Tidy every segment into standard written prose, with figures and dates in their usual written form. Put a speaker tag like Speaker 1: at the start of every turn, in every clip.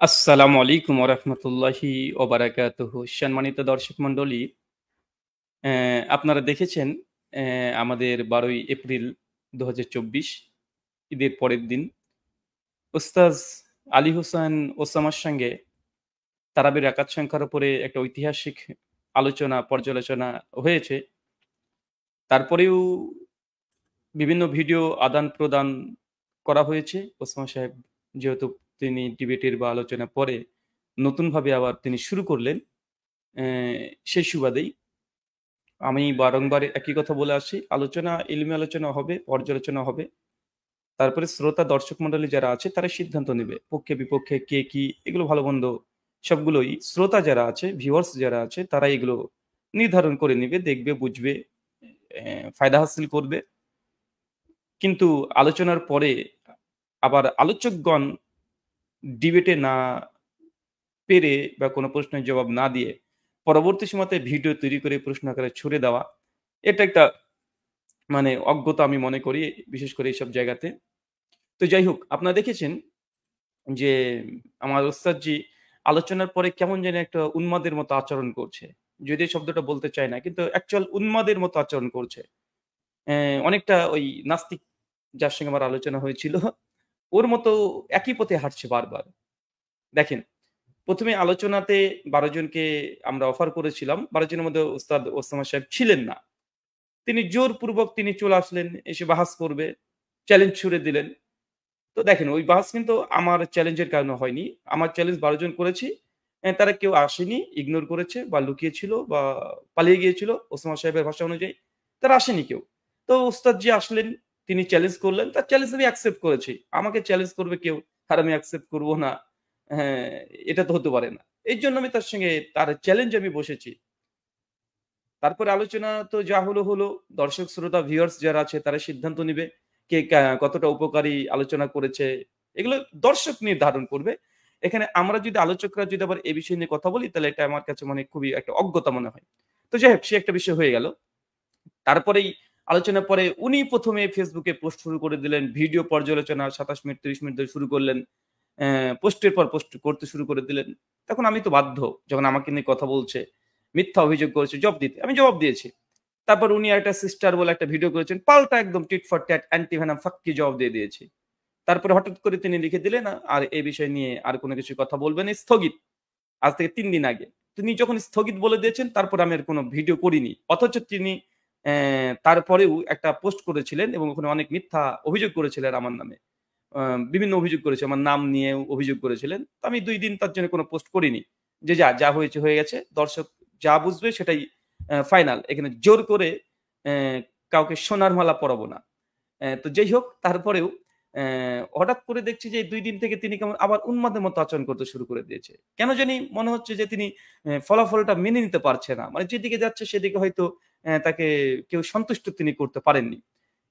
Speaker 1: আসসালামু আলাইকুম ওরহমতুল্লাহি ওবারাকাতুহু। সম্মানিত দর্শক মণ্ডলী, আপনারা দেখেছেন আমাদের ১২ই এপ্রিল ২০২৪ ঈদের পরের দিন ওস্তাজ আলী হোসেন ওসামার সঙ্গে তারাবির রাকাত সংখ্যার উপরে একটা ঐতিহাসিক আলোচনা, পর্যালোচনা হয়েছে। তারপরেও বিভিন্ন ভিডিও আদান-প্রদান করা হয়েছে। ওসমান সাহেব যেহেতু তিনি ডিবেটের বা আলোচনা পরে নতুনভাবে আবার তিনি শুরু করলেন। অ্যা সেই সুবাদেই আমি বারংবার একই কথা বলে আসছি। আলোচনা, ইলমি আলোচনা হবে, পর্যালোচনা হবে। তারপরে শ্রোতা দর্শক মণ্ডলী যারা আছে তারা সিদ্ধান্ত নিবে। পক্ষে বিপক্ষে কে কি এগুলো ভালো-মন্দ সবগুলোই শ্রোতা যারা আছে, ভিউয়ার্স যারা আছে তারা এগুলো নির্ধারণ করে নিবে, দেখবে, বুঝবে, ফায়দা হাসিল করবে। কিন্তু আলোচনার পরে আবার আলোচকগণ ডিবেটে না পেরে বা কোনো প্রশ্নের জবাব না দিয়ে পরবর্তী সময়তে ভিডিও তৈরি করে প্রশ্ন আকারে ছুড়ে দেওয়া, এটা একটা অজ্ঞতা আমি মনে করি, বিশেষ করে এইসব জায়গাতে। তো যাই হোক, আপনারা দেখেছেন যে আমার ওস্তাদজি আলোচনার পরে কেমন জানি একটা উন্মাদের মতো আচরণ করছে। যদিও শব্দটা বলতে চাই না, কিন্তু অ্যাকচুয়াল উন্মাদের মতো আচরণ করছে। অনেকটা ওই নাস্তিক যার সঙ্গে আমার আলোচনা হয়েছিল, ওর মতো একই পথে হাঁটছে বারবার। দেখেন, ১ম এ আলোচনাতে ১২ জনকে আমরা অফার করেছিলাম। ১২ জনের মধ্যে ওস্তাদ ওসামা সাহেব ছিলেন না। তিনি জোরপূর্বক তিনি চলে আসলেন, এসে বাহাস করবে, চ্যালেঞ্জ ছুড়ে দিলেন। তো দেখেন, ওই বাহাস কিন্তু আমার চ্যালেঞ্জের কারণে হয়নি। আমার চ্যালেঞ্জ ১২ জন করেছি। তারা কেউ আসেনি, ইগনোর করেছে বা লুকিয়ে ছিল বা পালিয়ে গিয়েছিল ওসমান সাহেবের ভাষা অনুযায়ী। তারা আসেনি কেউ। তো ওস্তাদ জি আসলেন, তিনি চ্যালেঞ্জ করলেন। তার চ্যালেঞ্জ আমি অ্যাকসেপ্ট করেছি। আমাকে চ্যালেঞ্জ করবে কেউ, আর আমি অ্যাকসেপ্ট করব না। হ্যাঁ, এটা তো হতে পারে না। এইজন্য আমি তার সঙ্গে তার চ্যালেঞ্জে আমি বসেছি। তারপরে আলোচনা তো যা হলো, হলো। দর্শক, শ্রোতা, ভিউয়ার্স যারা আছে তারা সিদ্ধান্ত নিবে। কে কতটা উপকারী আলোচনা করেছে। এগুলো দর্শক নির্ধারণ করবে। এখানে আমরা যদি আলোচকরা যদি আবার এ বিষয় নিয়ে কথা বলি তাহলে এটা আমার কাছে খুবই একটা অজ্ঞতা মনে হয়। তো যাই হোক, সে একটা বিষয় হয়ে গেল। তারপরেই আলোচনার পরে উনি ১ম এ Facebook এ পোস্ট শুরু করে দিলেন। ভিডিও পর্যালোচনা ২৭ মিনিট ৩০ মিনিট ধরে শুরু করলেন। পোস্টের পর পোস্ট করতে শুরু করে দিলেন। তখন আমি তো বাধ্য, যখন আমাকে নিয়ে কথা বলছে, মিথ্যা অভিযোগ করেছে, জবাব দিতে। আমি জবাব দিয়েছি। তারপর উনি একটা সিস্টার বলে একটা ভিডিও করেছেন। পাল্টা একদম tit for tat antivenom ফাক্কি জবাব দিয়ে দিয়েছি। তারপরে হঠাৎ করে তিনি লিখে দিলেন, আর এই বিষয় নিয়ে আর কোন কিছু কথা বলবেন না, স্থগিত। আজ থেকে ৩ দিন আগে। তিনি যখন স্থগিত বলে দিয়েছেন তারপরে আমি আর কোন ভিডিও করিনি। অথচ তিনি তারপরেও একটা পোস্ট করেছিলেন এবং ওখানে অনেক মিথ্যা অভিযোগ করেছিলেন আমার নামে। আ বিভিন্ন অভিযোগ করেছে। আমার নাম নিয়েও অভিযোগ করেছিলেন। তো আমি ২ দিন তার জন্য কোন পোস্ট করিনি। যে যা হয়েছে হয়ে গেছে। দর্শক যা বুঝবে সেটাই ফাইনাল। এখানে জোর করে অ্যা কাউকে সোনার মালা পরাবো না। তো যাই হোক, তারপরেও হঠাৎ করে দেখছি যে ২ দিন থেকে তিনি কেমন আবার উন্মাদের মতো আচরণ করতে শুরু করে দিয়েছে। কেন জানি মনে হচ্ছে যে তিনি ফলাফলটা মেনে নিতে পারছে না। যেদিকে যাচ্ছে সেদিকে হয়তো তাকে কেউ সন্তুষ্ট তিনি করতে পারেননি।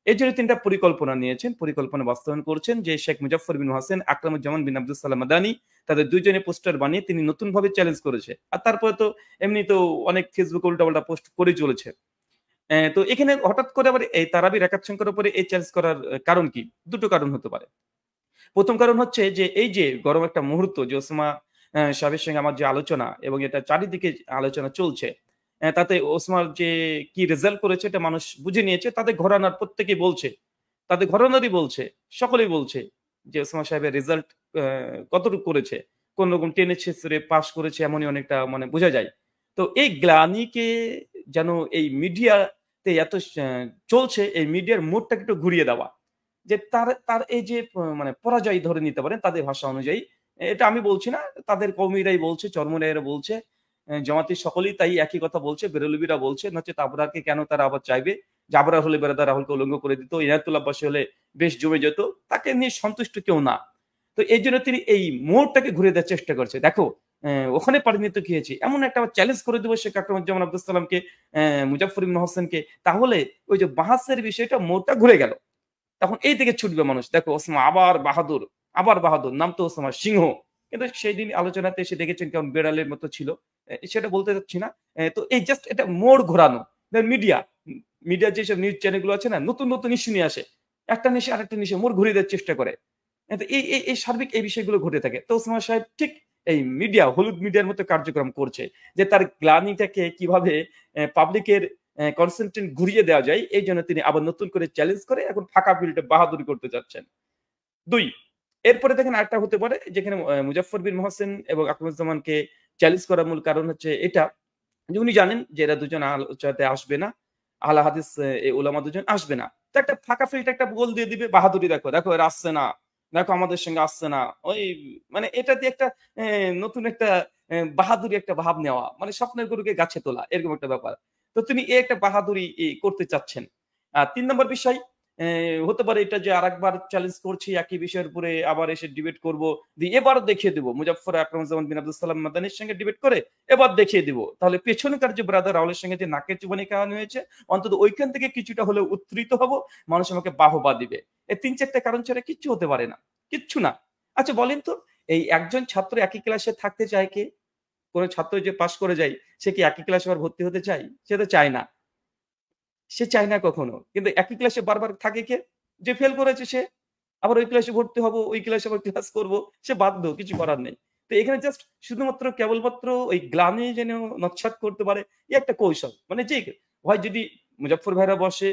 Speaker 1: এজন্য তিনি একটা পরিকল্পনা নিয়েছেন। পরিকল্পনা বাস্তবায়ন করছেন যে শেখ মুজাফফর বিন হোসেন, আকরামুজ্জামান বিন আব্দুস সালাম মাদানি, তাদের ২ জনের পোস্টার বানিয়ে তিনি নতুনভাবে চ্যালেঞ্জ করেছে। আর তারপরে তো এমনিতেও অনেক Facebook এ উল্টাপাল্টা পোস্ট করেই চলেছে। তো এখানে হঠাৎ করে আবার এই তারাবি রাকাত সংখ্যার উপরে এই চ্যালেঞ্জ করার কারণ কি? ২ টো কারণ হতে পারে। ১ম কারণ হচ্ছে যে এই যে গরম একটা মুহূর্ত যে ওসমা সাহেবের সঙ্গে আমার যে আলোচনা এবং এটা চারিদিকে আলোচনা চলছে। তাতে ওসমার যে কি রেজাল্ট করেছে এটা মানুষ বুঝে নিয়েছে। তাদের ঘরানার প্রত্যেকেই বলছে। তাদের ঘরানারই বলছে, সকলেই বলছে যে ওসমা সাহেবের রেজাল্ট কতটুকু করেছে। কোন রকম টেনে ছেঁচড়ে পাস করেছে এমনই অনেকটা বোঝা যায়। তো এই গ্লানিকে যেন এই মিডিয়াতে এত চলছে, এই মিডিয়ার মুডটাকে একটু ঘুরিয়ে দেওয়া। যে তার তার এই যে পরাজয় ধরে নিতে পারেন তাদের ভাষা অনুযায়ী। এটা আমি বলছি না, তাদের কওমিরাই বলছে, চরমনাইরা বলছে, জামাতির সকলেই তাই একই কথা বলছে, বেরলভীরা বলছে, নচেত আবরারকে কেন তারা আবার চাইবে? যে আবরার হলে বেরাদা রাহুলকে উলঙ্গ করে দিত, ইনায়েতুল আব্বাসী হলে বেশ জমে যেত। তাকে নিয়ে সন্তুষ্ট কেউ না। তো এইজন্য তিনি এই মোড়টাকে ঘুরিয়ে দেওয়ার চেষ্টা করছে। দেখো, ওখানে পারিনি তো কি হয়েছে? এমন একটা চ্যালেঞ্জ করে দেব শেখ আকরামুজ্জামান আব্দুস সালামকে, মুজাফফর ইবনে হোসেনকে। তাহলে ওই যে বাহাসের বিষয়টা মোড়টা ঘুরে গেল। তখন এই দিকে ছুটবে মানুষ। দেখো, ওসমা আবার বাহাদুর, আবার বাহাদুর। নাম তো ওসমা সিংহ। কিন্তু সেইদিন আলোচনাতে এসে দেখেছেন কেমন বেড়ালের মতো ছিল। সেটা বলতে চাচ্ছি না। তো এই জাস্ট এটা মোড় ঘোরানো। মিডিয়া, মিডিয়ার যেসব নিউজ চ্যানেল গুলো আছে না? নতুন, নতুন ইস্যু নিয়ে আসে। একটা নিয়ে এসে আরেকটা নিয়ে এসে মোড় ঘুরিয়ে দেওয়ার চেষ্টা করে। এই সার্বিক এই বিষয়গুলো ঘটে থাকে। তো ওসমান সাহেব ঠিক এই মিডিয়া, হলুদ মিডিয়ার মতো কার্যক্রম করছে। যে তার গ্লানিটাকে কিভাবে পাবলিকের কনসেন্ট্রেট ঘুরিয়ে দেওয়া যায়, এইজন্য তিনি আবার নতুন করে চ্যালেঞ্জ করে এখন ফাঁকা ফিল্ডে বাহাদুরি করতে চাচ্ছেন। ২ এরপরে দেখেন আরেকটা হতে পারে যেখানে মুজাফফর বিন মহসিন এবং আকরুজ্জামানকে চ্যালেঞ্জ করার মূল কারণ হচ্ছে এটা যে উনি জানেন যে এরা দুজন আলোচনাতে আসবে না। আহলে হাদিস উলামা দুজন আসবে না। তো একটা ফাঁকা ফিল্ডে একটা গোল দিয়ে দিবে, বাহাদুরি দেখো, দেখো এরা আসছে না। দেখো আমাদের সঙ্গে আসছে না। ওই মানে এটা দিয়ে একটা নতুন একটা বাহাদুরি একটা ভাব নেওয়া। মানে স্বপ্নের গরুকে গাছে তোলা এরকম একটা ব্যাপার। তো তিনি একটা বাহাদুরি করতে চাচ্ছেন। ৩ নম্বর বিষয় হতে পারে এটা যে আরেকবার চ্যালেঞ্জ করছি একই বিষয়ের উপরে আবার এসে ডিবেট করব। এবারও দেখিয়ে দিব মুজাফফর আকরামুজ্জামান বিন আব্দুল সালাম মাদানির সঙ্গে ডিবেট করে এবার দেখিয়ে দিব। তাহলে পেছনকার যে ব্রাদার রাহুলের সঙ্গে যে নাকের চুবানি কাহানি হয়েছে অন্তত ওইখান থেকে কিছুটা হলেও উত্তরিত হব। মানুষ আমাকে বাহবা দিবে। এই ৩-৪ টা কারণ ছাড়া কিচ্ছু হতে পারে না। কিচ্ছু না। আচ্ছা বলেন তো এই একজন ছাত্র একই ক্লাসে থাকতে চায় কে? কোন ছাত্র যে পাস করে যায় সে কি একই ক্লাসে আবার ভর্তি হতে চায়? সে তো চায় না। সে চায় না কখনো। কিন্তু একই ক্লাসে বারবার থাকে কে? যে ফেল করেছে সে। আবার ওই ক্লাসে ভর্তি হব, ওই ক্লাসে আবার ক্লাস করব। সে বাধ্য, কিছু করার নেই। তো এখানে জাস্ট শুধুমাত্র কেবলমাত্র ওই গ্লানি যেন নস্যাৎ করতে পারে, এই একটা কৌশল। মানে যে হয় যদি মুজাফফর ভাইরা বসে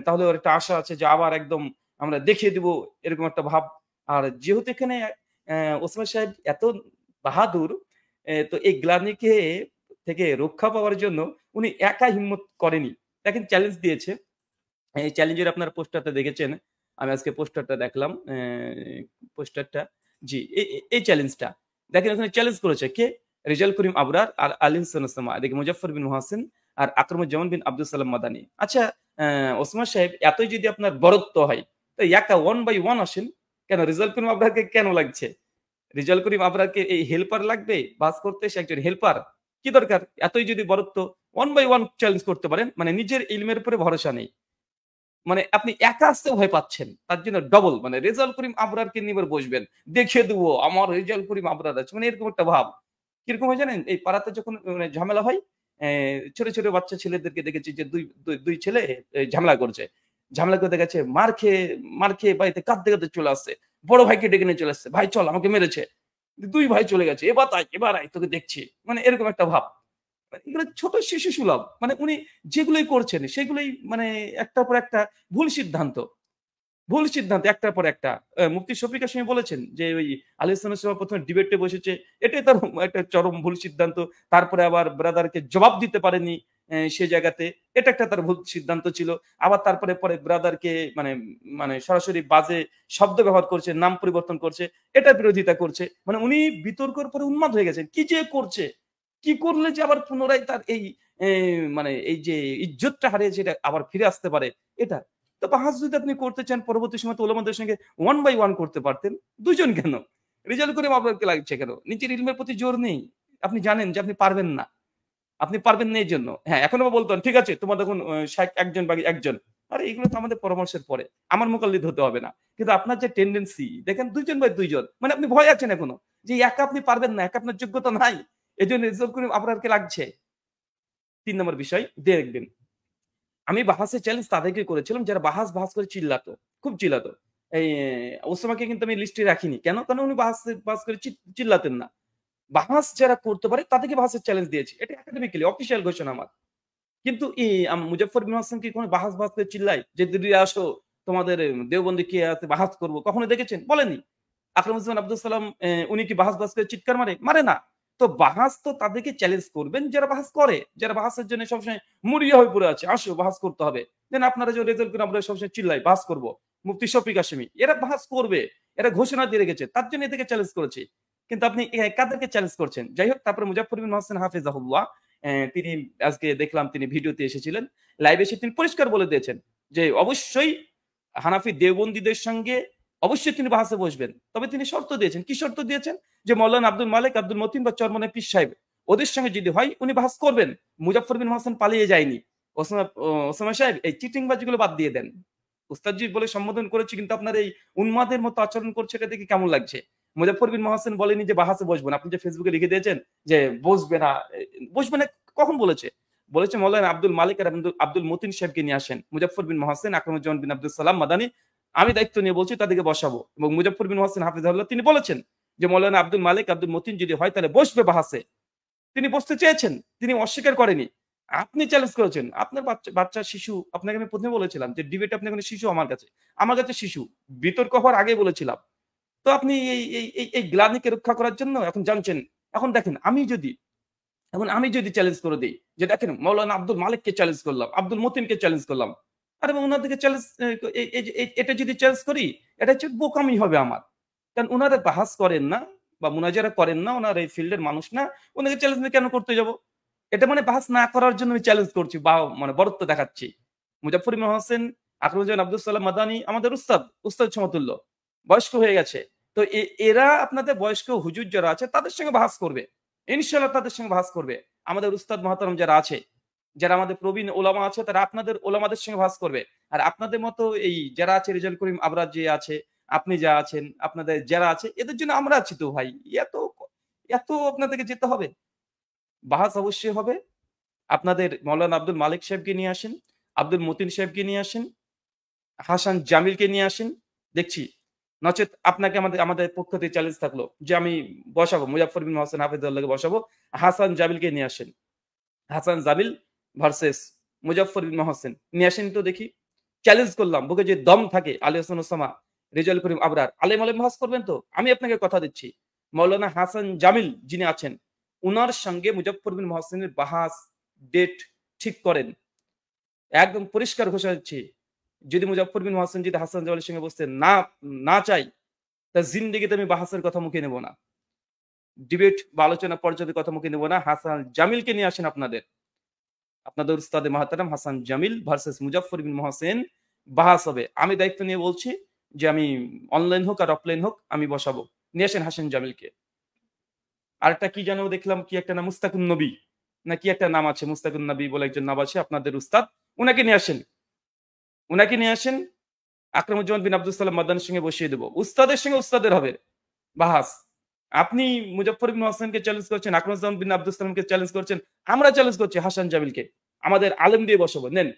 Speaker 1: তাহলে ওর একটা আশা আছে যে আবার একদম আমরা দেখিয়ে দিব এরকম একটা ভাব। আর যেহেতু এখানে ওসমান সাহেব এত বাহাদুর তো এই গ্লানিকে থেকে রক্ষা পাওয়ার জন্য উনি একা হিম্মত করেনি। দেখেন চ্যালেঞ্জ দিয়েছে। এই চ্যালেঞ্জের আপনার পোস্টারটা দেখেছেন। আমি আজকে পোস্টারটা দেখলাম। পোস্টারটা জি, এই চ্যালেঞ্জটা। দেখেন ওখানে চ্যালেঞ্জ করেছে কে? রেজাউল করিম আবরার আর আলী হোসেন ওসামা। এদিকে মুজাফফর বিন মুহাসিন আর আকরামুজ্জামান বিন আব্দুল সালাম মাদানী। আচ্ছা ওসমান সাহেব এতই যদি আপনার বরত্ব হয়, তো একা 1 বাই 1 আসেন। কেন রেজাউল করিম আবরারকে কেন লাগছে? রেজাউল করিম আবরারকে এই হেল্পার লাগবে? বাস করতে সে একজন হেল্পার। কি দরকার? এতই যদি বরত্ব 1 বাই 1 চ্যালেঞ্জ করতে পারেন। মানে নিজের ইলমের উপরে ভরসা নেই। মানে আপনি একা আসতে ভয় পাচ্ছেন। তার জন্য ডবল মানে রেজাউল করিম আবরারকে নিয়ে এবার বসবেন। দেখিয়ে দিব আমার রেজাউল করিম আবরার আছে। মানে এরকম একটা ভাব। কিরকম হয় জানেন? এই পাড়াতে যখন মানে ঝামেলা হয়, ছোট, ছোট বাচ্চা ছেলেদেরকে দেখেছি যে ২ ছেলে ঝামেলা করছে। ঝামেলা করে দেখা যাচ্ছে মার খেয়ে বাড়িতে কাঁদতে, কাঁদতে চলে আসছে। বড় ভাইকে ডেকে নিয়ে চলে আসছে। "ভাই চল আমাকে মেরেছে।" ২ ভাই চলে গেছে। "এবার আয় তোকে দেখছি।" মানে এরকম একটা ভাব। মানে এগুলো ছোট শিশু সুলভ। মানে উনি যেগুলোই করছেন সেগুলোই মানে একটার পর একটা ভুল সিদ্ধান্ত। ভুল সিদ্ধান্ত একটার পর একটা। মুফতি শফিক হাসিমি বলেছেন যে ওই আলী ইসলামের সময় ১ম এ ডিবেটে বসেছে। এটাই তার একটা চরম ভুল সিদ্ধান্ত। তারপরে আবার ব্রাদারকে জবাব দিতে পারেনি সে জায়গাতে। এটা একটা তার ভুল সিদ্ধান্ত ছিল। আবার পরে ব্রাদারকে মানে মানে সরাসরি বাজে শব্দ ব্যবহার করছে, নাম পরিবর্তন করছে। এটার বিরোধিতা করছে। মানে উনি বিতর্কের পরে উন্মাদ হয়ে গেছেন। কি যে করছে? কি করলে যে আবার পুনরায় তার এই এ মানে এই যে ইজ্জতটা হারিয়েছে এটা আবার ফিরে আসতে পারে এটা। তো বাহাস যদি আপনি করতে চান পরবর্তী সময় তো ওলামাদের সঙ্গে 1 বাই 1 করতে পারতেন। ২ জন কেন? রেজাল্ট করে আপনাকে লাগছে কেন? নিজের ইলমের প্রতি জোর নেই। আপনি জানেন যে আপনি পারবেন না। আপনি পারবেন না এইজন্য। হ্যাঁ, এখনো বলতেন, "ঠিক আছে তোমার দেখুন ১ জন বা ১ জন।" আরে এগুলো তো আমাদের পরামর্শের পরে। আমার মোকাল্লিদ হতে হবে না। কিন্তু আপনার যে টেনডেন্সি দেখেন ২ জন বাই ২ জন। মানে আপনি ভয় আছেন এখনো। যে একা আপনি পারবেন না, একা আপনার যোগ্যতা নাই। এজন্য রেজাল্ট করে আপনাকে লাগছে। ৩ নম্বর বিষয় দেখবেন। আমি বাহাসের চ্যালেঞ্জ তাদেরকে করেছিলাম যারা বাহাস করে চিল্লাতো। খুব চিল্লাতো। এই ওসামাকে কিন্তু আমি লিস্টে রাখিনি। কেন? কারণ উনি বাহাস করে চিল্লাতেন না। বাহাস যারা করতে পারে তাদেরকে বাহাসের চ্যালেঞ্জ দিয়েছি। এটা একাডেমিক্যালি অফিসিয়াল ঘোষণা আমার। কিন্তু মুজাফফর বিন হাসান কি কোনো বাহাস করে চিল্লায়? যে দিদিরা আসো তোমাদের দেওবন্দি কে আছে বাহাস করব। কখনো দেখেছেন? বলেনি। আকরামুজ্জামান আব্দুল সালাম উনি কি বাহাস করে চিৎকার মারে? মারে না। তো বাহাস তো তাদেরকে চ্যালেঞ্জ করবেন যারা বাহাস করে। যারা বাহাসের জন্য সবসময় মরিয়া হয়ে পড়ে আছে। আসো বাহাস করতে হবে। দেন আপনারা যে রেজাল্ট করে আমরা সবসময় চিল্লাই বাহাস করব। মুফতি শফিক হাশেমি। এরা বাহাস করবে। এরা ঘোষণা দিয়ে রেখেছে। তার জন্য এদেরকে চ্যালেঞ্জ করেছি। কিন্তু আপনি কাদেরকে চ্যালেঞ্জ করছেন? যাই হোক তারপরে মুজাফফর বিন হোসেন হাফিজাহুল্লাহ তিনি আজকে দেখলাম তিনি ভিডিওতে এসেছিলেন। লাইভে এসে তিনি পরিষ্কার বলে দিয়েছেন যে অবশ্যই হানাফি দেওবন্দীদের সঙ্গে অবশ্যই তিনি বাহাসে বসবেন। তবে তিনি শর্ত দিয়েছেন। কি শর্ত দিয়েছেন? যে মাওলানা আব্দুল মালিক, আব্দুল মতিন বা চরমনাই পীর সাহেব ওদের সঙ্গে যদি হয় উনি বাহাস করবেন। মুজাফফর বিন হোসেন পালিয়ে যায়নি। ওসামা সাহেব এই চিটিংবাজিগুলো বাদ দিয়ে দেন। উস্তাদজি বলে সম্বোধন করেছি কিন্তু আপনার এই উন্মাদের মতো আচরণ করছে এটা দেখে কেমন লাগছে? মুজাফফর বিন মহসিন বলেনি যে বাহাসে বসবো না। আপনি যে ফেসবুকে লিখে দিয়েছেন যে বসবে না, বসবে না কখন বলেছে? বলেছে মাওলানা আব্দুল মালিক আর আব্দুল মতিন সাহেবকে নিয়ে আসেন। মুজাফফর বিন মহসিন, আকরামুজ্জামান বিন আব্দুল সালাম মাদানী আমি দায়িত্ব নিয়ে বলছি তাদেরকে বসাবো। এবং মুজাফফর বিন মহসিন হাফিজাহুল্লাহ তিনি বলেছেন যে মৌলানা আব্দুল মালিক আব্দুল মতিন যদি হয় তাহলে বসবে বাহাসে। তিনি বসতে চেয়েছেন, তিনি অস্বীকার করেনি। আপনি চ্যালেঞ্জ করেছেন। আপনার বাচ্চা শিশু, আপনাকে আমি ১ম এ বলেছিলাম যে ডিবেট আপনি এখন শিশু আমার কাছে। আমার কাছে শিশু। বিতর্ক হওয়ার আগেই বলেছিলাম। তো আপনি এই গ্লানিকে রক্ষা করার জন্য এখন জানছেন। এখন দেখেন আমি যদি চ্যালেঞ্জ করে দেই যে দেখেন মাওলানা আব্দুল মালিককে চ্যালেঞ্জ করলাম, আব্দুল মতিনকে চ্যালেঞ্জ করলাম। আরে উনাদেরকে চ্যালেঞ্জ এটা যদি চ্যালেঞ্জ করি এটা হচ্ছে বোকামি হবে আমার। কারণ উনারা বাহাস করেন না বা মুনাজারা করেন না, উনারা এই ফিল্ডের মানুষ না। উনাকে চ্যালেঞ্জ কেন করতে যাব? এটা মানে বাহাস না করার জন্য আমি চ্যালেঞ্জ করছি বা মানে বরত্ব দেখাচ্ছি। মুজাফফর ইবনে হোসেন, আকরামুজ্জামান আব্দুল সালাম মাদানী আমাদের উস্তাদ সমতুল্য। বয়স্ক হয়ে গেছে। তো এরা আপনাদের বয়স্ক হুজুর যারা আছে তাদের সঙ্গে বাহাস করবে। ইনশাআল্লাহ তাদের সঙ্গে বাহাস করবে। আমাদের উস্তাদ মহতারাম যারা আছে, যারা আমাদের প্রবীণ ওলামা আছে তারা আপনাদের ওলামাদের সঙ্গে বাহাস করবে। আর আপনাদের মতো এই যারা আছে রেজাউল করিম আবরার যে আছে, আপনি যা আছেন, আপনাদের যারা আছে এদের জন্য আমরা আছি তো ভাই। এত এত আপনাদেরকে যেতে হবে? বাহাস অবশ্যই হবে। আপনাদের মাওলানা আব্দুল মালিক সাহেবকে নিয়ে আসেন, আব্দুল মতিন সাহেবকে নিয়ে আসেন, হাসান জামিলকে নিয়ে আসেন। দেখছি। নচেৎ আপনাকে আমাদের পক্ষ থেকে চ্যালেঞ্জ থাকলো যে আমি বসাবো মুজাফফর বিন হোসেন হাফিজাহুল্লাহকে বসাবো। হাসান জামিলকে নিয়ে আসেন। হাসান জামিল ভার্সেস মুজাফফর বিন মহসিন নিয়ে আসেন তো দেখি। চ্যালেঞ্জ করলাম। বুকে যে দম থাকে আলী হাসান ওসামা, রেজাউল করিম আবরার, আলেম বাহাস করবেন তো? আমি আপনাকে কথা দিচ্ছি। মাওলানা হাসান জামিল যিনি আছেন, উনার সঙ্গে মুজাফফর বিন মহসিনের বাহাস ডেট ঠিক করেন। একদম পরিষ্কার ঘোষণা দিচ্ছি। যদি মুজাফফর বিন মহসিন যদি হাসান জামিলের সঙ্গে বসতে না চাই, তা জিন্দেগিতে আমি বাহাসের কথা মুখে নেব না। ডিবেট বা আলোচনা পর্যায়ের কথা মুখে নেব না। হাসান জামিলকে নিয়ে আসেন আপনাদের উস্তাদে মাহতারাম হাসান জামিল ভার্সেস মুজাফফর বিন মহসিন বাহাস হবে। আমি দায়িত্ব নিয়ে বলছি যে আমি অনলাইন হোক আর অফলাইন হোক আমি বসাবো। নিয়ে আসেন হাসান জামিলকে। আরেকটা কি যেন দেখলাম, কি একটা নাম মুস্তাকুন নবী না কি একটা নাম আছে, মুস্তাকুন নবী বলে একজন নাম আছে আপনাদের উস্তাদ। উনাকে নিয়ে আসেন। আকরামুজ্জামান বিন আব্দুল সালাম মাদানির সঙ্গে বসিয়ে দেব। উস্তাদের সঙ্গে উস্তাদের হবে বাহাস। আপনি মুজাফফর বিন হোসেনকে চ্যালেঞ্জ করছেন, আকরামুজ্জামান বিন আব্দুল সালামকে চ্যালেঞ্জ করছেন। আমরা চ্যালেঞ্জ করছি হাসান জামিলকে। আমাদের আলেম দিয়ে বসাবো। নেন,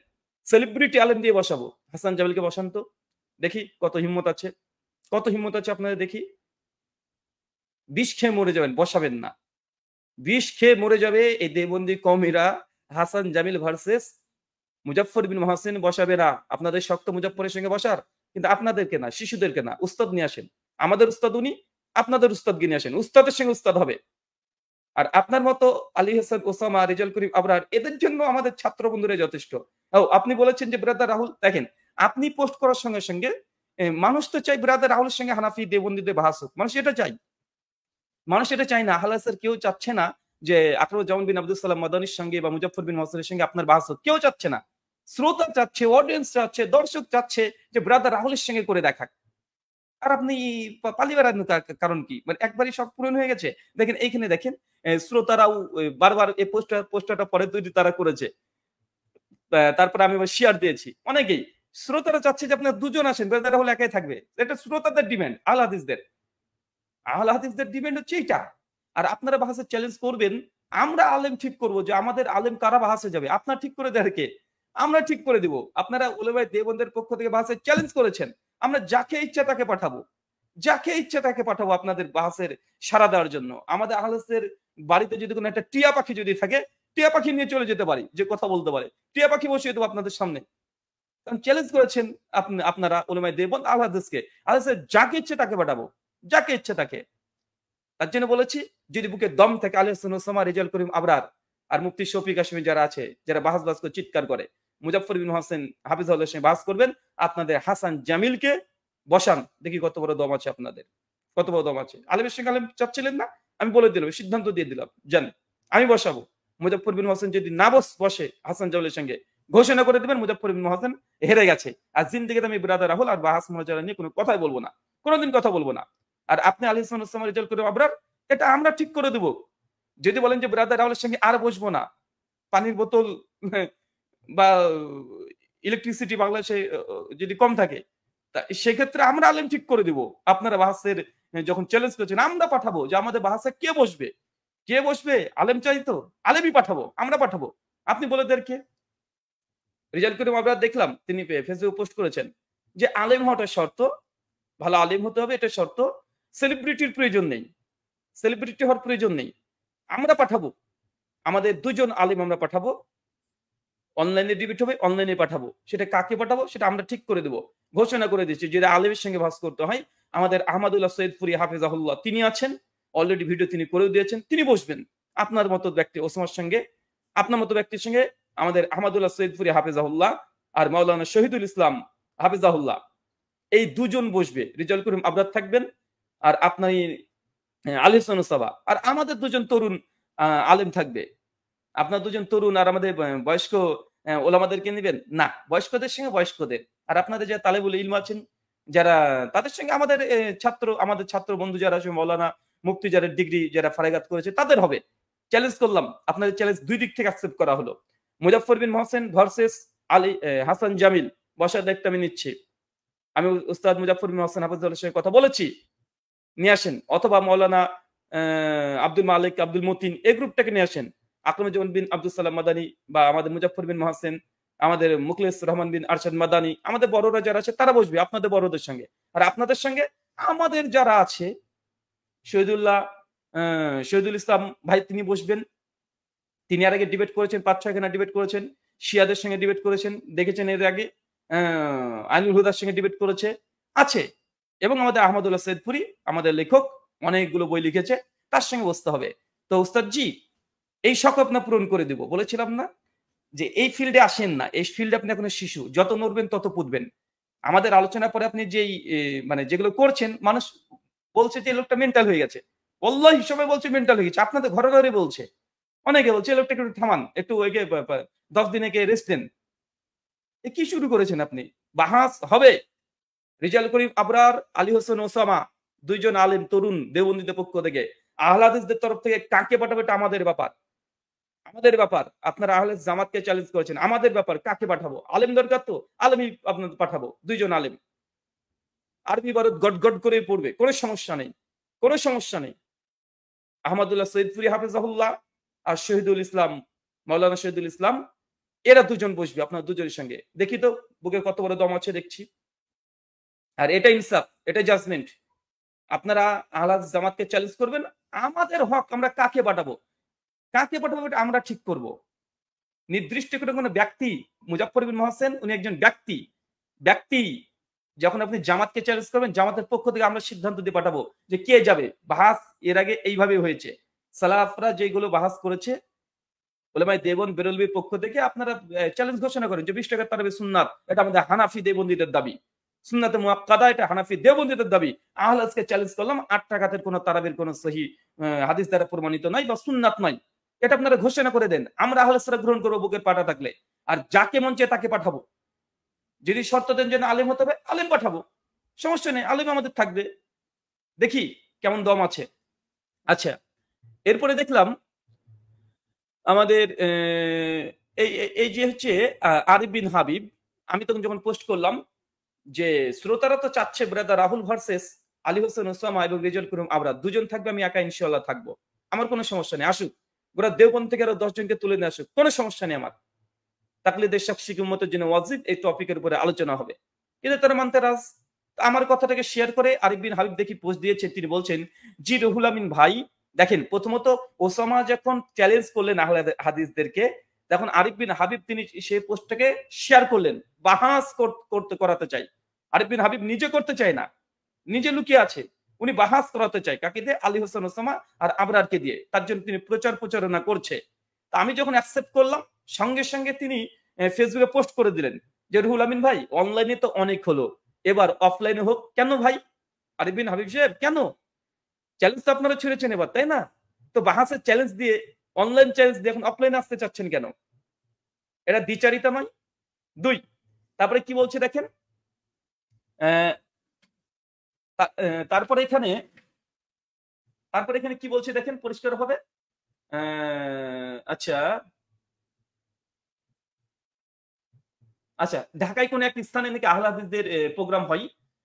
Speaker 1: সেলিব্রিটি আলেম দিয়ে বসাবো। হাসান জামিলকে বসান তো। দেখি কত হিম্মত আছে। কত হিম্মত আছে আপনাদের দেখি। বিষ খেয়ে মরে যাবেন, বসাবেন না। বিষ খেয়ে মরে যাবে এই দেওবন্দি কওমিরা। হাসান জামিল ভার্সেস মুজাফফর বিন মহসিন বসাবে না। আপনাদের শক্ত মুজাফফরের সঙ্গে বসার, কিন্তু আপনাদেরকে না, শিশুদেরকে না। উস্তাদ নিয়ে আসেন। আমাদের উস্তাদ উনি, আপনাদের উস্তাদকে নিয়ে আসেন। উস্তাদের সঙ্গে উস্তাদ হবে। আর আপনার মতো আলী হাসান ওসামা, রেজাউল করিম আবরার এদের জন্য আমাদের ছাত্র বন্ধুরা যথেষ্ট। আপনি বলেছেন যে ব্রাদার রাহুল, দেখেন আপনি পোস্ট করার সঙ্গে সঙ্গে মানুষ তো চাই ব্রাদার রাহুলের সঙ্গে হানাফি দেওবন্দীদের বাহাস হোক। মানুষ এটা চাই। মানুষ এটা চায় না। আহলাসের কেউ চাচ্ছে না যে আকরামুজ্জামান বিন আব্দুল সালাম মাদানির সঙ্গে বা মুজাফফর বিন মহসিনের সঙ্গে আপনার বাহাস হোক। কেউ চাচ্ছে না। শ্রোতা চাচ্ছে, অডিয়েন্স চাচ্ছে, দর্শক চাচ্ছে যে ব্রাদার রাহুলের সঙ্গে করে দেখাক। আর আপনি পালিয়ে বেড়ান কারণ কি? মানে একবারই শখ পূরণ হয়ে গেছে? দেখেন এইখানে দেখেন শ্রোতারাও বারবার এই পোস্টারটা পরে তৈরি তারা করেছে। তারপরে আমি আবার শেয়ার দিয়েছি। অনেকেই। শ্রোতারা চাচ্ছে যে আপনারা দুজন আসেন, ব্রাদার রাহুল একাই থাকবে। এটা শ্রোতাদের ডিমান্ড, আহলে হাদিসদের। আহলে হাদিসদের ডিমান্ড হচ্ছে এইটা। আর আপনারা বাহাসে চ্যালেঞ্জ করবেন, আমরা আলেম ঠিক করব যে আমাদের আলেম কারা বাহাসে যাবে। আপনারা ঠিক করে দেন কে? আমরা ঠিক করে দিব। আপনারা উলামায়ে দেওবন্দের পক্ষ থেকে বাহাসে চ্যালেঞ্জ করেছেন। আমরা যাকে ইচ্ছা তাকে পাঠাবো। যাকে ইচ্ছা তাকে পাঠাবো আপনাদের বাহাসের সাড়া দেওয়ার জন্য। আমাদের আহলাসের বাড়িতে যদি কোনো একটা টিয়া পাখি যদি থাকে, টিয়া পাখি নিয়ে চলে যেতে পারি, যে কথা বলতে পারে। টিয়া পাখি বসিয়ে দেবো আপনাদের সামনে। কারণ চ্যালেঞ্জ করেছেন আপনারা উলামায়ে দেওবন্দ আহলে হাদিসকে। আহলে হাদিসের যাকে ইচ্ছে তাকে পাঠাবো। যাকে ইচ্ছে তাকে। তার জন্য বলেছি যদি বুকে দম থাকে আলী হাসান ওসামা, রেজাউল করিম আবরার আর মুফতি শফিক হাশমি যারা আছে, যারা বাহাস করে চিৎকার করে, মুজাফফর বিন হোসেন হাফিজাহুল্লাহর সঙ্গে বাহাস করবেন, আপনাদের হাসান জামিলকে বসান। দেখি কত বড় দম আছে আপনাদের। কত বড় দম আছে। আলেমের সঙ্গে আলেম চাচ্ছিলেন না? আমি বলে দিলাম, সিদ্ধান্ত দিয়ে দিলাম। জান আমি বসাবো। মুজাফফর বিন হোসেন যদি না বসে হাসান জামিলের সঙ্গে, ঘোষণা করে দিবেন মুজাফফর বিন হোসেন হেরে গেছে। আর জিন্দেগিতে আমি ব্রাদার রাহুল আর বাহাস মুনাজারা নিয়ে কোনো কথাই বলবো না। কোনোদিন কথা বলবো না। আর আপনি আলী হাসান ওসামা, রেজাউল করিম আবরার, এটা আমরা ঠিক করে দেব। যদি বলেন যে ব্রাদার রাহুলের সঙ্গে আর বসবো না, পানির বোতল বা ইলেকট্রিসিটি বাংলাদেশে যদি কম থাকে, তা সেক্ষেত্রে আমরা আলেম ঠিক করে দিব। আপনারা বাহাসের যখন চ্যালেঞ্জ করছেন, আমরা পাঠাবো যে আমাদের বাহাসে কে বসবে। কে বসবে? আলেম চাই তো, আলেমই পাঠাবো, আমরা পাঠাবো। আপনি বলে দেন কে? রেজাউল করিম আবরার দেখলাম তিনি ফেসবুকে পোস্ট করেছেন যে আলেম হওয়াটা শর্ত, ভালো আলেম হতে হবে এটা শর্ত। সেলিব্রিটির প্রয়োজন নেই। সেলিব্রিটি হওয়ার প্রয়োজন নেই। আমরা পাঠাবো। আমাদের ২ জন আলেম আমরা পাঠাবো। অনলাইনে ডিবেট হবে, অনলাইনে পাঠাবো। সেটা কাকে পাঠাবো সেটা আমরা ঠিক করে দেব। ঘোষণা করে দিচ্ছি যদি আলেমের সঙ্গে ভাস করতে হয়, আমাদের আহমদুল্লাহ সৈয়দপুরি হাফেজাহুল্লাহ তিনি আছেন। অলরেডি ভিডিও তিনি করেও দিয়েছেন। তিনি বসবেন। আপনার মতো ব্যক্তি ওসামার সঙ্গে, আপনার মতো ব্যক্তির সঙ্গে আমাদের আহমদুল্লাহ সৈয়দপুরি হাফেজাহুল্লাহ আর মাওলানা শহীদুল ইসলাম হাফেজাহুল্লাহ এই ২ জন বসবে। রেজাউল করিম আবরার থাকবেন আর আপনার আলী হোসেন ওসামা আর আমাদের ২ জন তরুণ আলেম থাকবে। আপনার ২ জন তরুণ আর আমাদের বয়স্ক ওলামাদেরকে নিবেন? না, বয়স্কদের সঙ্গে বয়স্কদের। আর আপনাদের যারা তালেবুল ইলম আছেন, যারা তাদের সঙ্গে আমাদের আমাদের ছাত্র বন্ধু যারা আছে মাওলানা মুফতি যারা ডিগ্রি যারা ফারাগাত করেছে তাদের হবে। চ্যালেঞ্জ করলাম। আপনাদের চ্যালেঞ্জ ২ দিক থেকে অ্যাকসেপ্ট করা হলো। মুজাফফর বিন মহসেন ভার্সেস আলী হাসান জামিল বসার দায়িত্ব আমি নিচ্ছি। আমি উস্তাদ মুজাফফর বিন মহসেন হাফেজুল্লাহর সঙ্গে কথা বলেছি। নিয়ে আসেন। অথবা মাওলানা আব্দুল মালিক, আব্দুল মতিন এই গ্রুপটাকে নিয়ে আসেন। আকরামুজ্জামান বিন আব্দুল সালাম মাদানী বা আমাদের মুজাফফর বিন মহসেন, আমাদের মুখলেস রহমান বিন আরশাদ মাদানী, আমাদের বড়রা যারা আছে তারা বসবে আপনাদের বড়দের সঙ্গে। আর আপনাদের সঙ্গে আমাদের যারা আছে শহীদুল ইসলাম ভাই তিনি বসবেন। তিনি এর আগে ডিবেট করেছেন, ৫-৬ খানা ডিবেট করেছেন। শিয়াদের সঙ্গে ডিবেট করেছেন। দেখেছেন এর আগে আইনুল হুদার সঙ্গে ডিবেট করেছে। আছে। এবং আমাদের আহমদুল্লাহ সৈয়দপুরি আমাদের লেখক অনেকগুলো বই লিখেছে। তার সঙ্গে বসতে হবে। তো উস্তাদ জি এই শখ আপনার পূরণ করে দেব। বলেছিলাম না যে এই ফিল্ডে আসেন না। এই ফিল্ডে আপনি এখনো শিশু। যত নড়বেন তত পুতবেন। আমাদের আলোচনার পরে আপনি যেই মানে যেগুলো করছেন মানুষ বলছে যে এই লোকটা মেন্টাল হয়ে গেছে। ওয়াল্লাহি সবাই বলছে মেন্টাল হয়ে গেছে। আপনাদের ঘরে, ঘরে বলছে। অনেকে বলছে এই লোকটাকে একটু থামান। একটু একে ১০ দিন একে রেস্ট দেন। এ কি শুরু করেছেন আপনি? বাহাস হবে। রেজাউল করিম আবরার, আলী হোসেন ওসামা ২ জন আলেম তরুণ দেওবন্দীদের পক্ষ থেকে। আহলে হাদিসদের তরফ থেকে কাকে পাঠাবে এটা আমাদের ব্যাপার। আমাদের ব্যাপার। আপনারা আহলে জামাতকে চ্যালেঞ্জ করেছেন। আমাদের ব্যাপার কাকে পাঠাবো? আলেম দরকার তো? আলেমই আপনাদের পাঠাবো। ২ জন আলেম। আরবি ইবারত গট, গট করে পড়বে। কোন সমস্যা নেই। কোন সমস্যা নেই। আহমদুল্লাহ সৈয়দপুরি হাফেজাহুল্লাহ আর শহীদুল ইসলাম, মাওলানা শহীদুল ইসলাম এরা ২ জন বসবে আপনার ২ জনের সঙ্গে। দেখি তো বুকে কত বড় দম আছে দেখছি। আর এটা ইনসাফ, এটা জাজমেন্ট। আপনারা আহলে হাদিস জামাতকে চ্যালেঞ্জ করবেন। আমাদের হক আমরা কাকে পাঠাবো? কাকে পাঠাবো এটা আমরা ঠিক করব। নির্দিষ্ট করে কোনো ব্যক্তি মুজাফফর বিন মহসেন উনি একজন ব্যক্তি। ব্যক্তি যখন আপনি জামাতকে চ্যালেঞ্জ করবেন জামাতের পক্ষ থেকে আমরা সিদ্ধান্ত দিয়ে পাঠাবো যে কে যাবে। বাহাস এর আগে এইভাবে হয়েছে। সালাফরা যেগুলো বাহাস করেছে উলামায়ে দেওবন্দ বেরলভির পক্ষ থেকে আপনারা চ্যালেঞ্জ ঘোষণা করেন যে ২০ টাকার তারাবি সুন্নাত এটা আমাদের হানাফি দেওবন্দীদের দাবি। সুন্নাতে মুআক্কাদা এটা হানাফি দেওবন্দীদের দাবি। আহলে হাদিসকে চ্যালেঞ্জ করলাম ৮ টাকাতের কোন তারাবির কোন সহিহ হাদিস দ্বারা প্রমাণিত নাই বা সুন্নাত নাই। এটা আপনারা ঘোষণা করে দেন। আমরা আহলে হাদিসরা গ্রহণ করব বুকের পাটা থাকলে। আর যাকে মন চায় তাকে পাঠাবো। যদি শর্ত দেন যে আলেম হতে হবে, আলেম পাঠাবো। সমস্যা নেই। আলেম আমাদের থাকবে। দেখি কেমন দম আছে। আচ্ছা, এরপরে দেখলাম আমাদের এই যে হচ্ছে আরিফ বিন হাবিব আমি তখন যখন পোস্ট করলাম যে শ্রোতারা তো চাচ্ছে brother Rahul versus Ali Hossain Osama এবং রেজাউল করিম আবরার ২ জন থাকবে, আমি একা ইনশাআল্লাহ থাকবো। আমার কোনো সমস্যা নেই। আসুক। ওরা দেওবন্দ থেকে আরো ১০ জনকে তুলে নিয়ে আসুক। কোনো সমস্যা নেই আমার। তাকলিদের শাখসিক উম্মতের জন্য ওয়াজিব এই টপিকের উপরে আলোচনা হবে। কিন্তু তারা মানতে রাজ। আমার কথাটাকে শেয়ার করে আরিফ বিন হাবিব দেখি পোস্ট দিয়েছে। তিনি বলছেন জি রুহুল আমিন ভাই দেখেন প্রথমত ওসামা যখন চ্যালেঞ্জ করলেন আহলে হাদিসদেরকে তখন আরিফ বিন হাবিব তিনি সেই পোস্টটাকে শেয়ার করলেন। বাহাস করাতে চাই। আরিফ বিন হাবিব নিজে করতে চায় না। নিজে লুকিয়ে আছে। উনি বাহাস করাতে চায় কাকে দিয়ে? আলী হোসেন ওসামা আর আবরারকে দিয়ে। তার জন্য তিনি প্রচারণা করছে। তা আমি যখন অ্যাকসেপ্ট করলাম সঙ্গে সঙ্গে তিনি ফেসবুকে পোস্ট করে দিলেন যে রুহুল আমিন ভাই অনলাইনে তো অনেক হলো, এবার অফলাইনে হোক। কেন ভাই? আরিফ বিন হাবিব সাহেব কেন? চ্যালেঞ্জ তো আপনারা ছেড়েছেন এবার, তাই না? তো বাহাসের চ্যালেঞ্জ দিয়ে অনলাইন চ্যালেঞ্জ দিয়ে এখন অফলাইনে আসতে চাচ্ছেন কেন? এটা দ্বিচারিতা নয়? ২ তারপরে কি বলছে দেখেন। তারপরে এখানে কি বলছে দেখেন পরিষ্কার হবে। আচ্ছা আচ্ছা, ঢাকায় কোন এক স্থানে নাকি আহলে হাদিসদের প্রোগ্রাম হয়।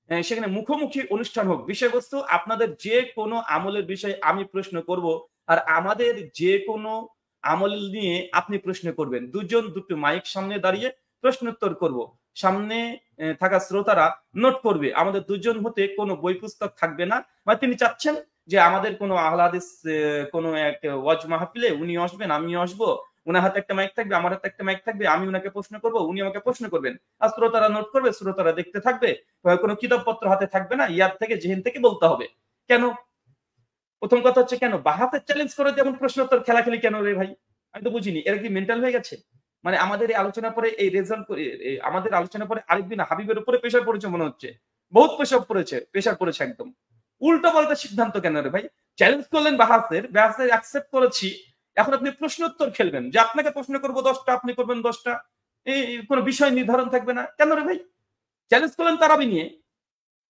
Speaker 1: সেখানে মুখোমুখি অনুষ্ঠান হোক। বিষয়বস্তু আপনাদের যে কোনো আমলের বিষয়ে আমি প্রশ্ন করব আর আমাদের যে কোনো আমল নিয়ে আপনি প্রশ্ন করবেন। ২ জন ২টো মাইক সামনে দাঁড়িয়ে প্রশ্নোত্তর করব। সামনে থাকা শ্রোতারা নোট করবে। আমাদের দুজন হতে কোনো বই পুস্তক থাকবে না। মানে তিনি চাচ্ছেন যে আমাদের কোনো আহলে হাদিস কোনো এক ওয়াজ মাহফিলে উনি আসবেন, আমিও আসবো। উনার হাতে একটা মাইক থাকবে, আমার হাতে একটা মাইক থাকবে। আমি উনাকে প্রশ্ন করব, উনি আমাকে প্রশ্ন করবেন। আর শ্রোতারা নোট করবে, শ্রোতারা দেখতে থাকবে। কোনো কিতাবপত্র হাতে থাকবে না। ইয়াদ থেকে জেহেন থেকে বলতে হবে। কেন? প্রথম কথা হচ্ছে কেন? বাহাতে চ্যালেঞ্জ করে যেমন প্রশ্নোত্তর খেলাখেলি কেন রে ভাই? আমি তো বুঝিনি। এরা কি মেন্টাল হয়ে গেছে? মানে আমাদের এই আলোচনার পরে এই রেজাল্ট আমাদের আলোচনার পরে আরিফ বিন হাবিবের উপরে প্রেশার পড়েছে মনে হচ্ছে। বহুত প্রেশার পড়েছে একদম। উল্টো-পাল্টা সিদ্ধান্ত কেন রে ভাই? চ্যালেঞ্জ করলেন বাহাসের অ্যাকসেপ্ট করেছি। এখন আপনি প্রশ্নোত্তর খেলবেন। যে আপনাকে প্রশ্ন করব ১০ টা, আপনি করবেন ১০ টা। কোন বিষয় নির্ধারণ থাকবে না। কেন রে ভাই? চ্যালেঞ্জ করলেন তারাবি নিয়ে।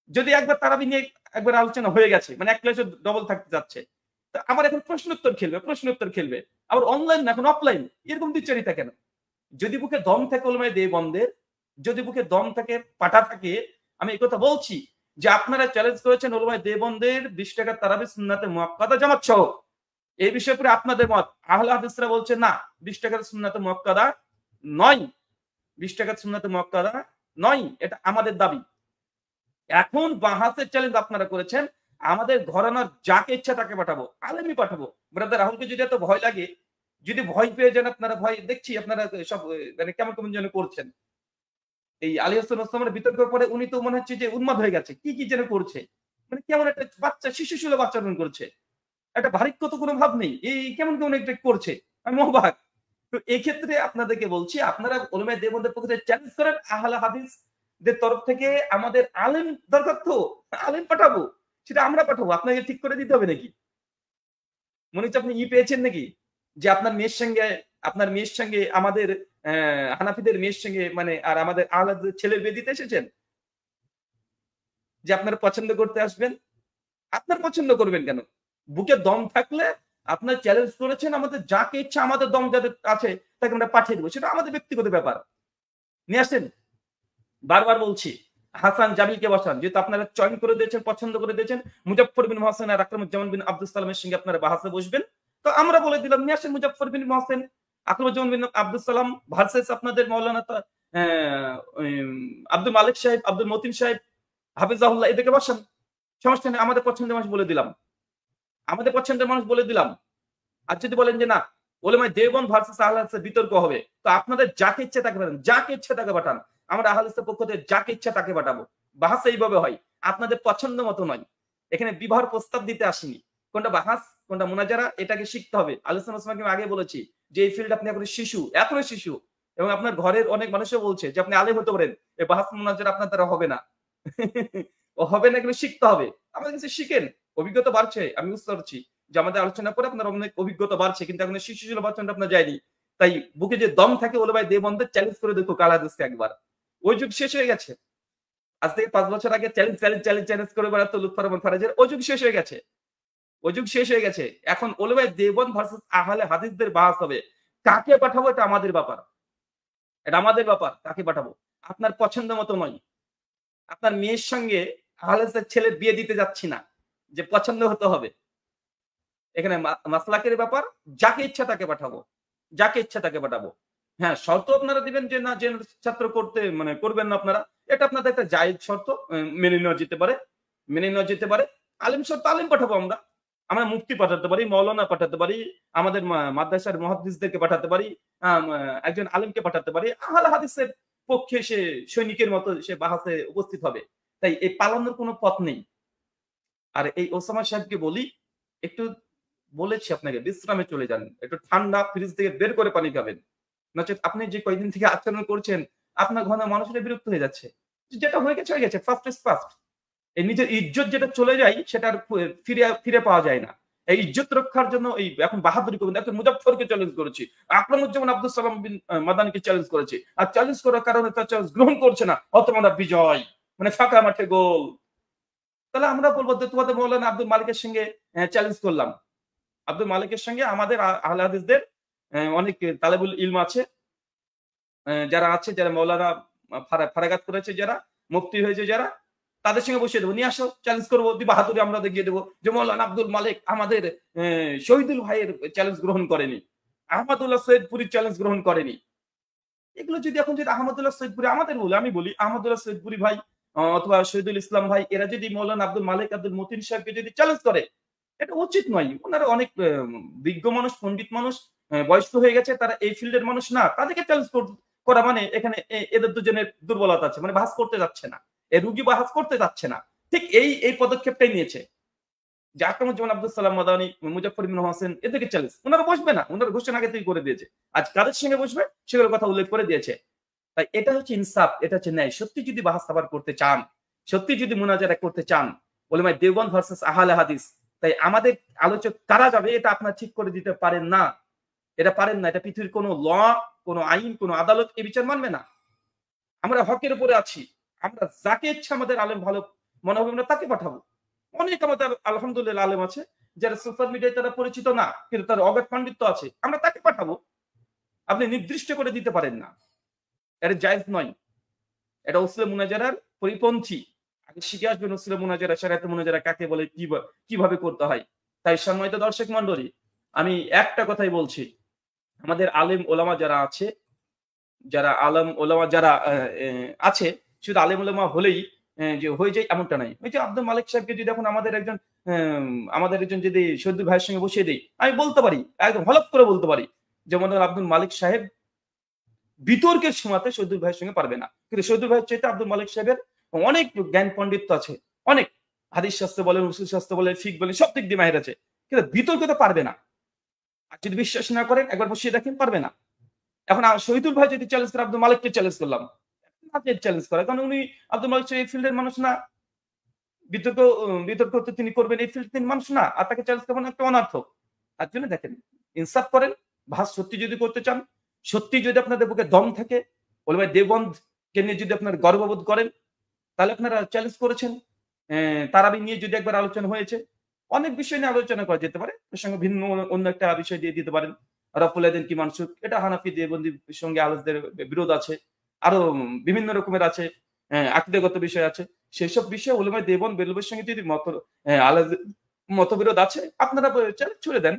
Speaker 1: যদি একবার তারাবি নিয়ে একবার আলোচনা হয়ে গেছে, মানে এক ক্লাসে ডবল থাকতে যাচ্ছে। তো আবার এখন প্রশ্নোত্তর খেলবে। আবার অনলাইন না, এখন অফলাইন। এরকম দ্বিচারিতা কেন? যদি বুকে দম থাকে ওলামায়ে দেওবন্দের, যদি বুকে দম থাকে, পাঠা থাকে, আমি এই কথা বলছি যে আপনারা চ্যালেঞ্জ করেছেন ওলামায়ে দেওবন্দের ২০ টাকার তারাবি সুন্নাতে মুআক্কাদা জামাত সহ। এই বিষয়ে পরে আপনাদের মত। আহলে হাদিসরা বলছে না, ২০ টাকার সুন্নাতে মুআক্কাদা নয়। ২০ টাকার সুন্নাতে মুআক্কাদা নয়। এটা আমাদের দাবি। এখন বাহাসের চ্যালেঞ্জ আপনারা করেছেন। আমাদের ঘরানার যাকে ইচ্ছা তাকে পাঠাবো। আলেমই পাঠাবো। ব্রাদার রাহুলকে যদি এত ভয় লাগে, যদি ভয় পেয়ে যান আপনারা, ভয় দেখছি আপনারা সব মানে কেমন যেন করছেন। এই আলী হাসান ওসমানের বিতর্কের পরে উনি তো মনে হচ্ছে যে উন্মাদ হয়ে গেছে। কি যেন করছে। মানে কেমন একটা বাচ্চা শিশুসুলভ আচরণ করছে। একটা ভারিক্য তো কোনো ভাব নেই। কেমন একটা করছে। আমি অবাক। তো এক্ষেত্রে আপনাদেরকে বলছি, আপনারা উলামায়ে দেওবন্দের পক্ষে চ্যালেঞ্জ করেন, আহলে হাদিসদের তরফ থেকে আমাদের আলেম দরকার তো। আলেম পাঠাবো। সেটা আমরা পাঠাবো। আপনাকে ঠিক করে দিতে হবে নাকি? মনে হচ্ছে আপনি পেয়েছেন নাকি? যে আপনার মেয়ের সঙ্গে আমাদের হানাফিদের মেয়ের সঙ্গে মানে আর আমাদের আহলে হাদিসের ছেলের বিয়ে দিতে এসেছেন? যে আপনারা পছন্দ করতে আসবেন? আপনার পছন্দ করবেন কেন? বুকে দম থাকলে আপনার চ্যালেঞ্জ করেছেন, আমাদের যাকে ইচ্ছা আমাদের দম যাদের আছে তাকে আমরা পাঠিয়ে দেব। সেটা আমাদের ব্যক্তিগত ব্যাপার। নিয়ে আসেন। বারবার বলছি, হাসান জামিলকে বসান। যেহেতু আপনারা চয়ন করে দিয়েছেন, পছন্দ করে দিয়েছেন, মুজাফফর বিন মুহসিন আর আকরামুজ্জামান বিন আব্দুস সালামের সঙ্গে আপনারা বাহাসে বসবেন। তো আমরা বলে দিলাম, নিয়ে আসেন মুজাফফর বিন মুহসিন, আকরামুজ্জামান বিন আব্দুস সালাম ভার্সেস আপনাদের মাওলানা আব্দুল মালিক সাহেব, আব্দুল মতিন সাহেব, হাফিজাহুল্লাহ, এদেরকে বসান। সমস্যা নেই। আমাদের পছন্দের মানুষ বলে দিলাম। আর যদি বলেন যে না, উলামায়ে দেওবন্দ ভার্সেস আহলে হাদিসের বিতর্ক হবে, তো আপনাদের যাকে ইচ্ছা তাকে পাঠান, যাকে ইচ্ছা তাকে পাঠান। আমরা আহলে হাদিসের পক্ষ থেকে যাকে ইচ্ছা তাকে পাঠাবো। বাহাস এইভাবে হয়। আপনাদের পছন্দ মতো নয়। এখানে বিবাহের প্রস্তাব দিতে আসিনি। কোনটা বাহাস, কোনটা মুনাজারা, এটাকে শিখতে হবে। আলোচনা ওসমানকে আগে বলেছি যে এই ফিল্ড আপনি এখনো শিশু। এবং আপনার ঘরের অনেক মানুষও বলছে যে আপনি আলেম হতে পারেন। এই বাহাস মুনাজারা আপনার দ্বারা হবে না। হবে না, এগুলো শিখতে হবে। আমাদের কাছে শিখেন। অভিজ্ঞতা বাড়ছে। আমি বুঝতে পারছি যে আমাদের আলোচনা করে আপনার অনেক অভিজ্ঞতা বাড়ছে, কিন্তু এখন শিশু বাচ্চাটা আপনার যায়নি। তাই বুকে যে দম থাকে ওলামায়ে দেওবন্দের চ্যালেঞ্জ করে দেখো আহলে হাদিসকে একবার। ওই যুগ শেষ হয়ে গেছে। আজ থেকে ৫ বছর আগে চ্যালেঞ্জ করে বেড়াতো লুৎফর রহমান ফরাজের। ওই যুগ শেষ হয়ে গেছে। এখন ওলামায়ে দেওবন্দ ভার্সেস আহলে হাদিসদের বাহাস হবে। কাকে পাঠাবো এটা আমাদের ব্যাপার। কাকে পাঠাবো? আপনার পছন্দ মতো নয়। আপনার মেয়ের সঙ্গে আহলে হাদিসের ছেলের বিয়ে দিতে যাচ্ছি না। যে পছন্দ হতে হবে। এখানে মাসলাকের ব্যাপার। যাকে ইচ্ছা তাকে পাঠাবো। হ্যাঁ, শর্ত আপনারা দিবেন যে না, যে ছাত্র করবেন না আপনারা। এটা আপনাদের একটা জায়েজ শর্ত। মেনে নেওয়া যেতে পারে। আলেম শর্ত, আলেম পাঠাবো আমরা। আমরা মুফতি পাঠাতে পারি, মাওলানা পাঠাতে পারি, আমাদের মাদ্রাসার মুহাদ্দিসদেরকে পাঠাতে পারি, একজন আলেমকে পাঠাতে পারি। আহলে হাদিসের পক্ষে সে সৈনিকের মতো সে বাহাসে উপস্থিত হবে। তাই এই পালানোর কোনো পথ নেই। আর এই ওসামা সাহেবকে বলি, একটু বলেছি আপনাকে বিশ্রামে চলে যান। একটু ঠান্ডা ফ্রিজ থেকে বের করে পানি খাবেন। নচেৎ আপনি যে কয়দিন থেকে আচরণ করছেন, আপনার ঘন মানুষেরা বিরক্ত হয়ে যাচ্ছে। যেটা হয়ে গেছে। First is first. এই নিজের ইজ্জত যেটা চলে যায় সেটা আর ফিরে পাওয়া যায় না। এই ইজ্জত রক্ষার জন্য এখন বাহাদুরি করবেন। এখন মুজাফফরকে চ্যালেঞ্জ করেছি। আকরামুজ্জামান আব্দুস সালাম বিন মাদানিকে চ্যালেঞ্জ করেছি। আর চ্যালেঞ্জ করার কারণে তার চ্যালেঞ্জ গ্রহণ করছে না। অতমানা বিজয়। মানে ফাঁকা মাঠে গোল। তাহলে আমরা বলবো যে তোমাদের মাওলানা আব্দুল মালিকের সঙ্গে চ্যালেঞ্জ করলাম। আব্দুল মালিকের সঙ্গে আমাদের আহলে হাদিসদের অনেক তালেবুল ইলম আছে। যারা মাওলানা ফারাগাত করেছে, যারা মুফতি হয়েছে, যারা তাদের সঙ্গে বসিয়ে দেবো। নিয়ে আসো, চ্যালেঞ্জ করবো। বাহাদুরি আমরা দেখিয়ে দেবো যে মাওলানা আব্দুল মালিক আমাদের শহীদুল ভাইয়ের চ্যালেঞ্জ গ্রহণ করেনি, আহমদুল্লাহ সৈয়দপুরীর চ্যালেঞ্জ গ্রহণ করেনি। এগুলো যদি এখন যদি আহমদুল্লাহ সৈয়দপুরি আমাদের বলে, আমি বলি আহমদুল্লাহ সৈয়দপুরি ভাই অথবা শহীদুল ইসলাম ভাই এরা যদি মৌলানা আব্দুল মালিক আব্দুল মতিন সাহেবকে যদি চ্যালেঞ্জ করে, এটা উচিত নয়। উনারা অনেক বিজ্ঞ মানুষ, পণ্ডিত মানুষ, বয়স্ক হয়ে গেছে, তারা এই ফিল্ডের মানুষ না। তাদেরকে চ্যালেঞ্জ করা মানে এখানে এদের দুজনের দুর্বলতা আছে, মানে বাহাস করতে যাচ্ছে না। এই রুগী বাহাস করতে যাচ্ছে না। ঠিক এই পদক্ষেপটাই নিয়েছে। যে আকরামুজ্জামান আব্দুল সালাম মাদানী, মুজাফফর বিন হোসেন এদেরকে চ্যালেঞ্জ। উনারা বসবে না। উনারা ঘোষণা আগে থেকে করে দিয়েছে। আজ কাদের সঙ্গে বসবে সেগুলোর কথা উল্লেখ করে দিয়েছে। তাই এটা হচ্ছে ইনসাফ, এটা হচ্ছে ন্যায়। সত্যি যদি বাহাস সাবার করতে চান, সত্যি যদি মুনাজারা করতে চান, উলামায়ে দেওবন্দ ভার্সাস আহলে হাদিস, তাই আমাদের আলোচক কারা যাবে এটা আপনারা ঠিক করে দিতে পারেন না। এটা পারেন না। এটা পৃথিবীর কোনো কোনো আইন, কোনো আদালত এই বিচার মানবে না। আমরা হকের উপরে আছি। আমরা যাকে ইচ্ছা আমাদের আলেম ভালো মনে হবে আমরা তাকে পাঠাবো। অনেক আমাদের আলহামদুলিল্লাহ আলেম আছে যারা সোশ্যাল মিডিয়ায় তারা পরিচিত না, কিন্তু তার অগাধ পাণ্ডিত্য আছে। আমরা তাকে পাঠাবো। আপনি নির্দিষ্ট করে দিতে পারেন না। এটা জায়েজ নয়। এটা উসলে মুনাজারার পরিপন্থী। আগে শিখে আসবেন উসলে মুনাজারা, শরিয়াতে মুনাজারা কাকে বলে, কিভাবে করতে হয়। তাই সম্মানিত দর্শক মণ্ডলী, আমি একটা কথাই বলছি, আমাদের আলেম ওলামা যারা আছে, যারা আলেম ওলামা যারা আছে, শুধু আলেম ওলামা হলেই যে হয়ে যায় এমনটা নাই। ওই যে আব্দুল মালিক সাহেবকে যদি এখন আমাদের একজন যদি শহীদুল ভাইয়ের সঙ্গে বসিয়ে দেই, আমি বলতে পারি, একদম হলফ করে বলতে পারি, যেমন আব্দুল মালিক সাহেব বিতর্কের সময়তে শহীদুল ভাইয়ের সঙ্গে পারবে না। কিন্তু শহীদুল ভাইয়ের চাইতে আব্দুল মালিক সাহেবের অনেক জ্ঞান পণ্ডিত্য আছে, অনেক হাদিস শাস্ত্র বলেন, উসুল শাস্ত্র বলেন, ফিকহ বলেন, সব দিক দিয়ে মাহির আছে। কিন্তু বিতর্কে তো পারবে না। আর যদি বিশ্বাস না করেন একবার বসিয়ে দেখেন, পারবে না। এখন শহীদুল ভাই যদি চ্যালেঞ্জ করে, আব্দুল মালিককে চ্যালেঞ্জ করলাম, চ্যালেঞ্জ করে, কারণ উনি আব্দুল মালিক এই ফিল্ডের মানুষ না। বিতর্ক তো তিনি করবেন, এই ফিল্ড তিনি মানুষ না। আর তাকে চ্যালেঞ্জ করবেন একটা অনার্থক। তার জন্য দেখেন, ইনসাফ করেন। ভাস সত্যি যদি করতে চান, সত্যি যদি আপনাদের বুকে দম থাকে, ওলামায়ে দেওবন্দকে নিয়ে যদি আপনারা গর্ববোধ করেন, তাহলে আপনারা চ্যালেঞ্জ করেছেন। তারাবি নিয়ে যদি একবার আলোচনা হয়েছে, অনেক বিষয় নিয়ে আলোচনা করা যেতে পারে। এর সঙ্গে ভিন্ন অন্য একটা বিষয় দিয়ে দিতে পারেন। রফুল আইদিন কি মানসুক, এটা হানাফি দেওবন্দির সঙ্গে আলোচনার বিরোধ আছে। আরো বিভিন্ন রকমের আছে, আকীদাগত বিষয় আছে। সেসব বিষয়ে উলামায়ে দেওবন্দ বেরলভীর সঙ্গে যদি মতবিরোধ আছে, আপনারা চ্যালেঞ্জ ছুড়ে দেন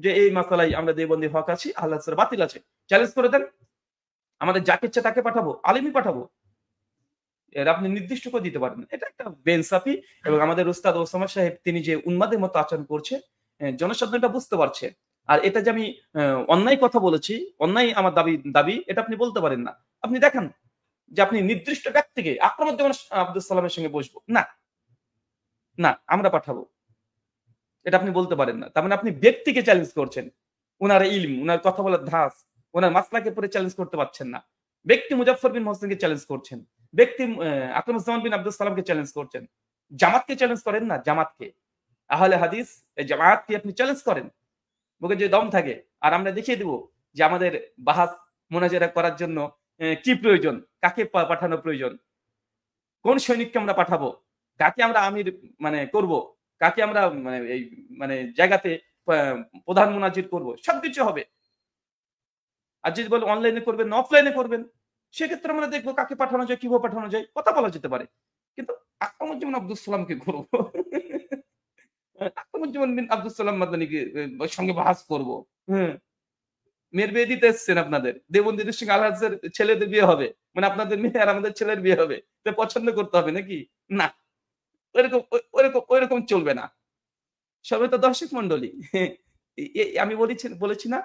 Speaker 1: যে এই মাসালায় আমরা দেওবন্দি হক আছি, আহলে হাদিসের বাতিল আছে। চ্যালেঞ্জ করে দেন। আমাদের যাকে ইচ্ছা তাকে পাঠাবো, আলেমই পাঠাবো। এর আপনি নির্দিষ্ট করে দিতে পারেন। এটা একটা বেইনসাফি। এবং আমাদের উস্তাদ ওসামা সাহেব তিনি যে উন্মাদের মতো আচরণ করছে, জনসাধারণ এটা বুঝতে পারছে। আর এটা যে আমি অন্যায় কথা বলেছি, অন্যায় আমার দাবি এটা আপনি বলতে পারেন না। আপনি দেখান যে আপনি নির্দিষ্ট ব্যক্তিকে আকরামুজ্জামান আব্দুল সালামের সঙ্গে বসবো। না, না আমরা পাঠাবো। এটা আপনি বলতে পারেন না। তার মানে আপনি ব্যক্তিকে চ্যালেঞ্জ করছেন। উনার ইলম, উনার কথা বলার ধাঁচ, উনার মাসলাকে পরে চ্যালেঞ্জ করতে পারছেন না। ব্যক্তি মুজাফফর বিন হোসেনকে চ্যালেঞ্জ করছেন। ব্যক্তি আকরামুজ্জামান বিন আব্দুল সালামকে চ্যালেঞ্জ করছেন। জামাতকে চ্যালেঞ্জ করেন না, জামাতকে। আহলে হাদিস এই জামাতকে আপনি চ্যালেঞ্জ করেন। বুকে যে দম থাকে। আর আমরা দেখিয়ে দিব যে আমাদের বাহাস মুনাজারা করার জন্য কি প্রয়োজন, কাকে পাঠানো প্রয়োজন, কোন সৈনিককে আমরা পাঠাবো, কাকে আমরা আমির মানে করব, কাকে আমরা এই জায়গাতে প্রধান মুনাজির করব, সবকিছু হবে। আর যদি বলে অনলাইনে করবেন না অফলাইনে করবেন, সেক্ষেত্রে আমরা দেখবো কাকে পাঠানো যায়, কিভাবে পাঠানো যায়, কথা বলা যেতে পারে। কিন্তু আকরামুজ্জামান আব্দুল সালামকে করব, আকরামুজ্জামান বিন আব্দুল সালাম মাদানীকে সঙ্গে বাহাস করব। হ্যাঁ, মেয়ের বিয়ে দিতে এসছেন আপনাদের। দেওবন্দিদের সঙ্গে আল হাদিসের ছেলেদের বিয়ে হবে। মানে আপনাদের মেয়ে আর আমাদের ছেলের বিয়ে হবে। তো পছন্দ করতে হবে নাকি? না। ওইরকম চলবে না। সবাই তো দর্শক মণ্ডলী। আমি বলেছি না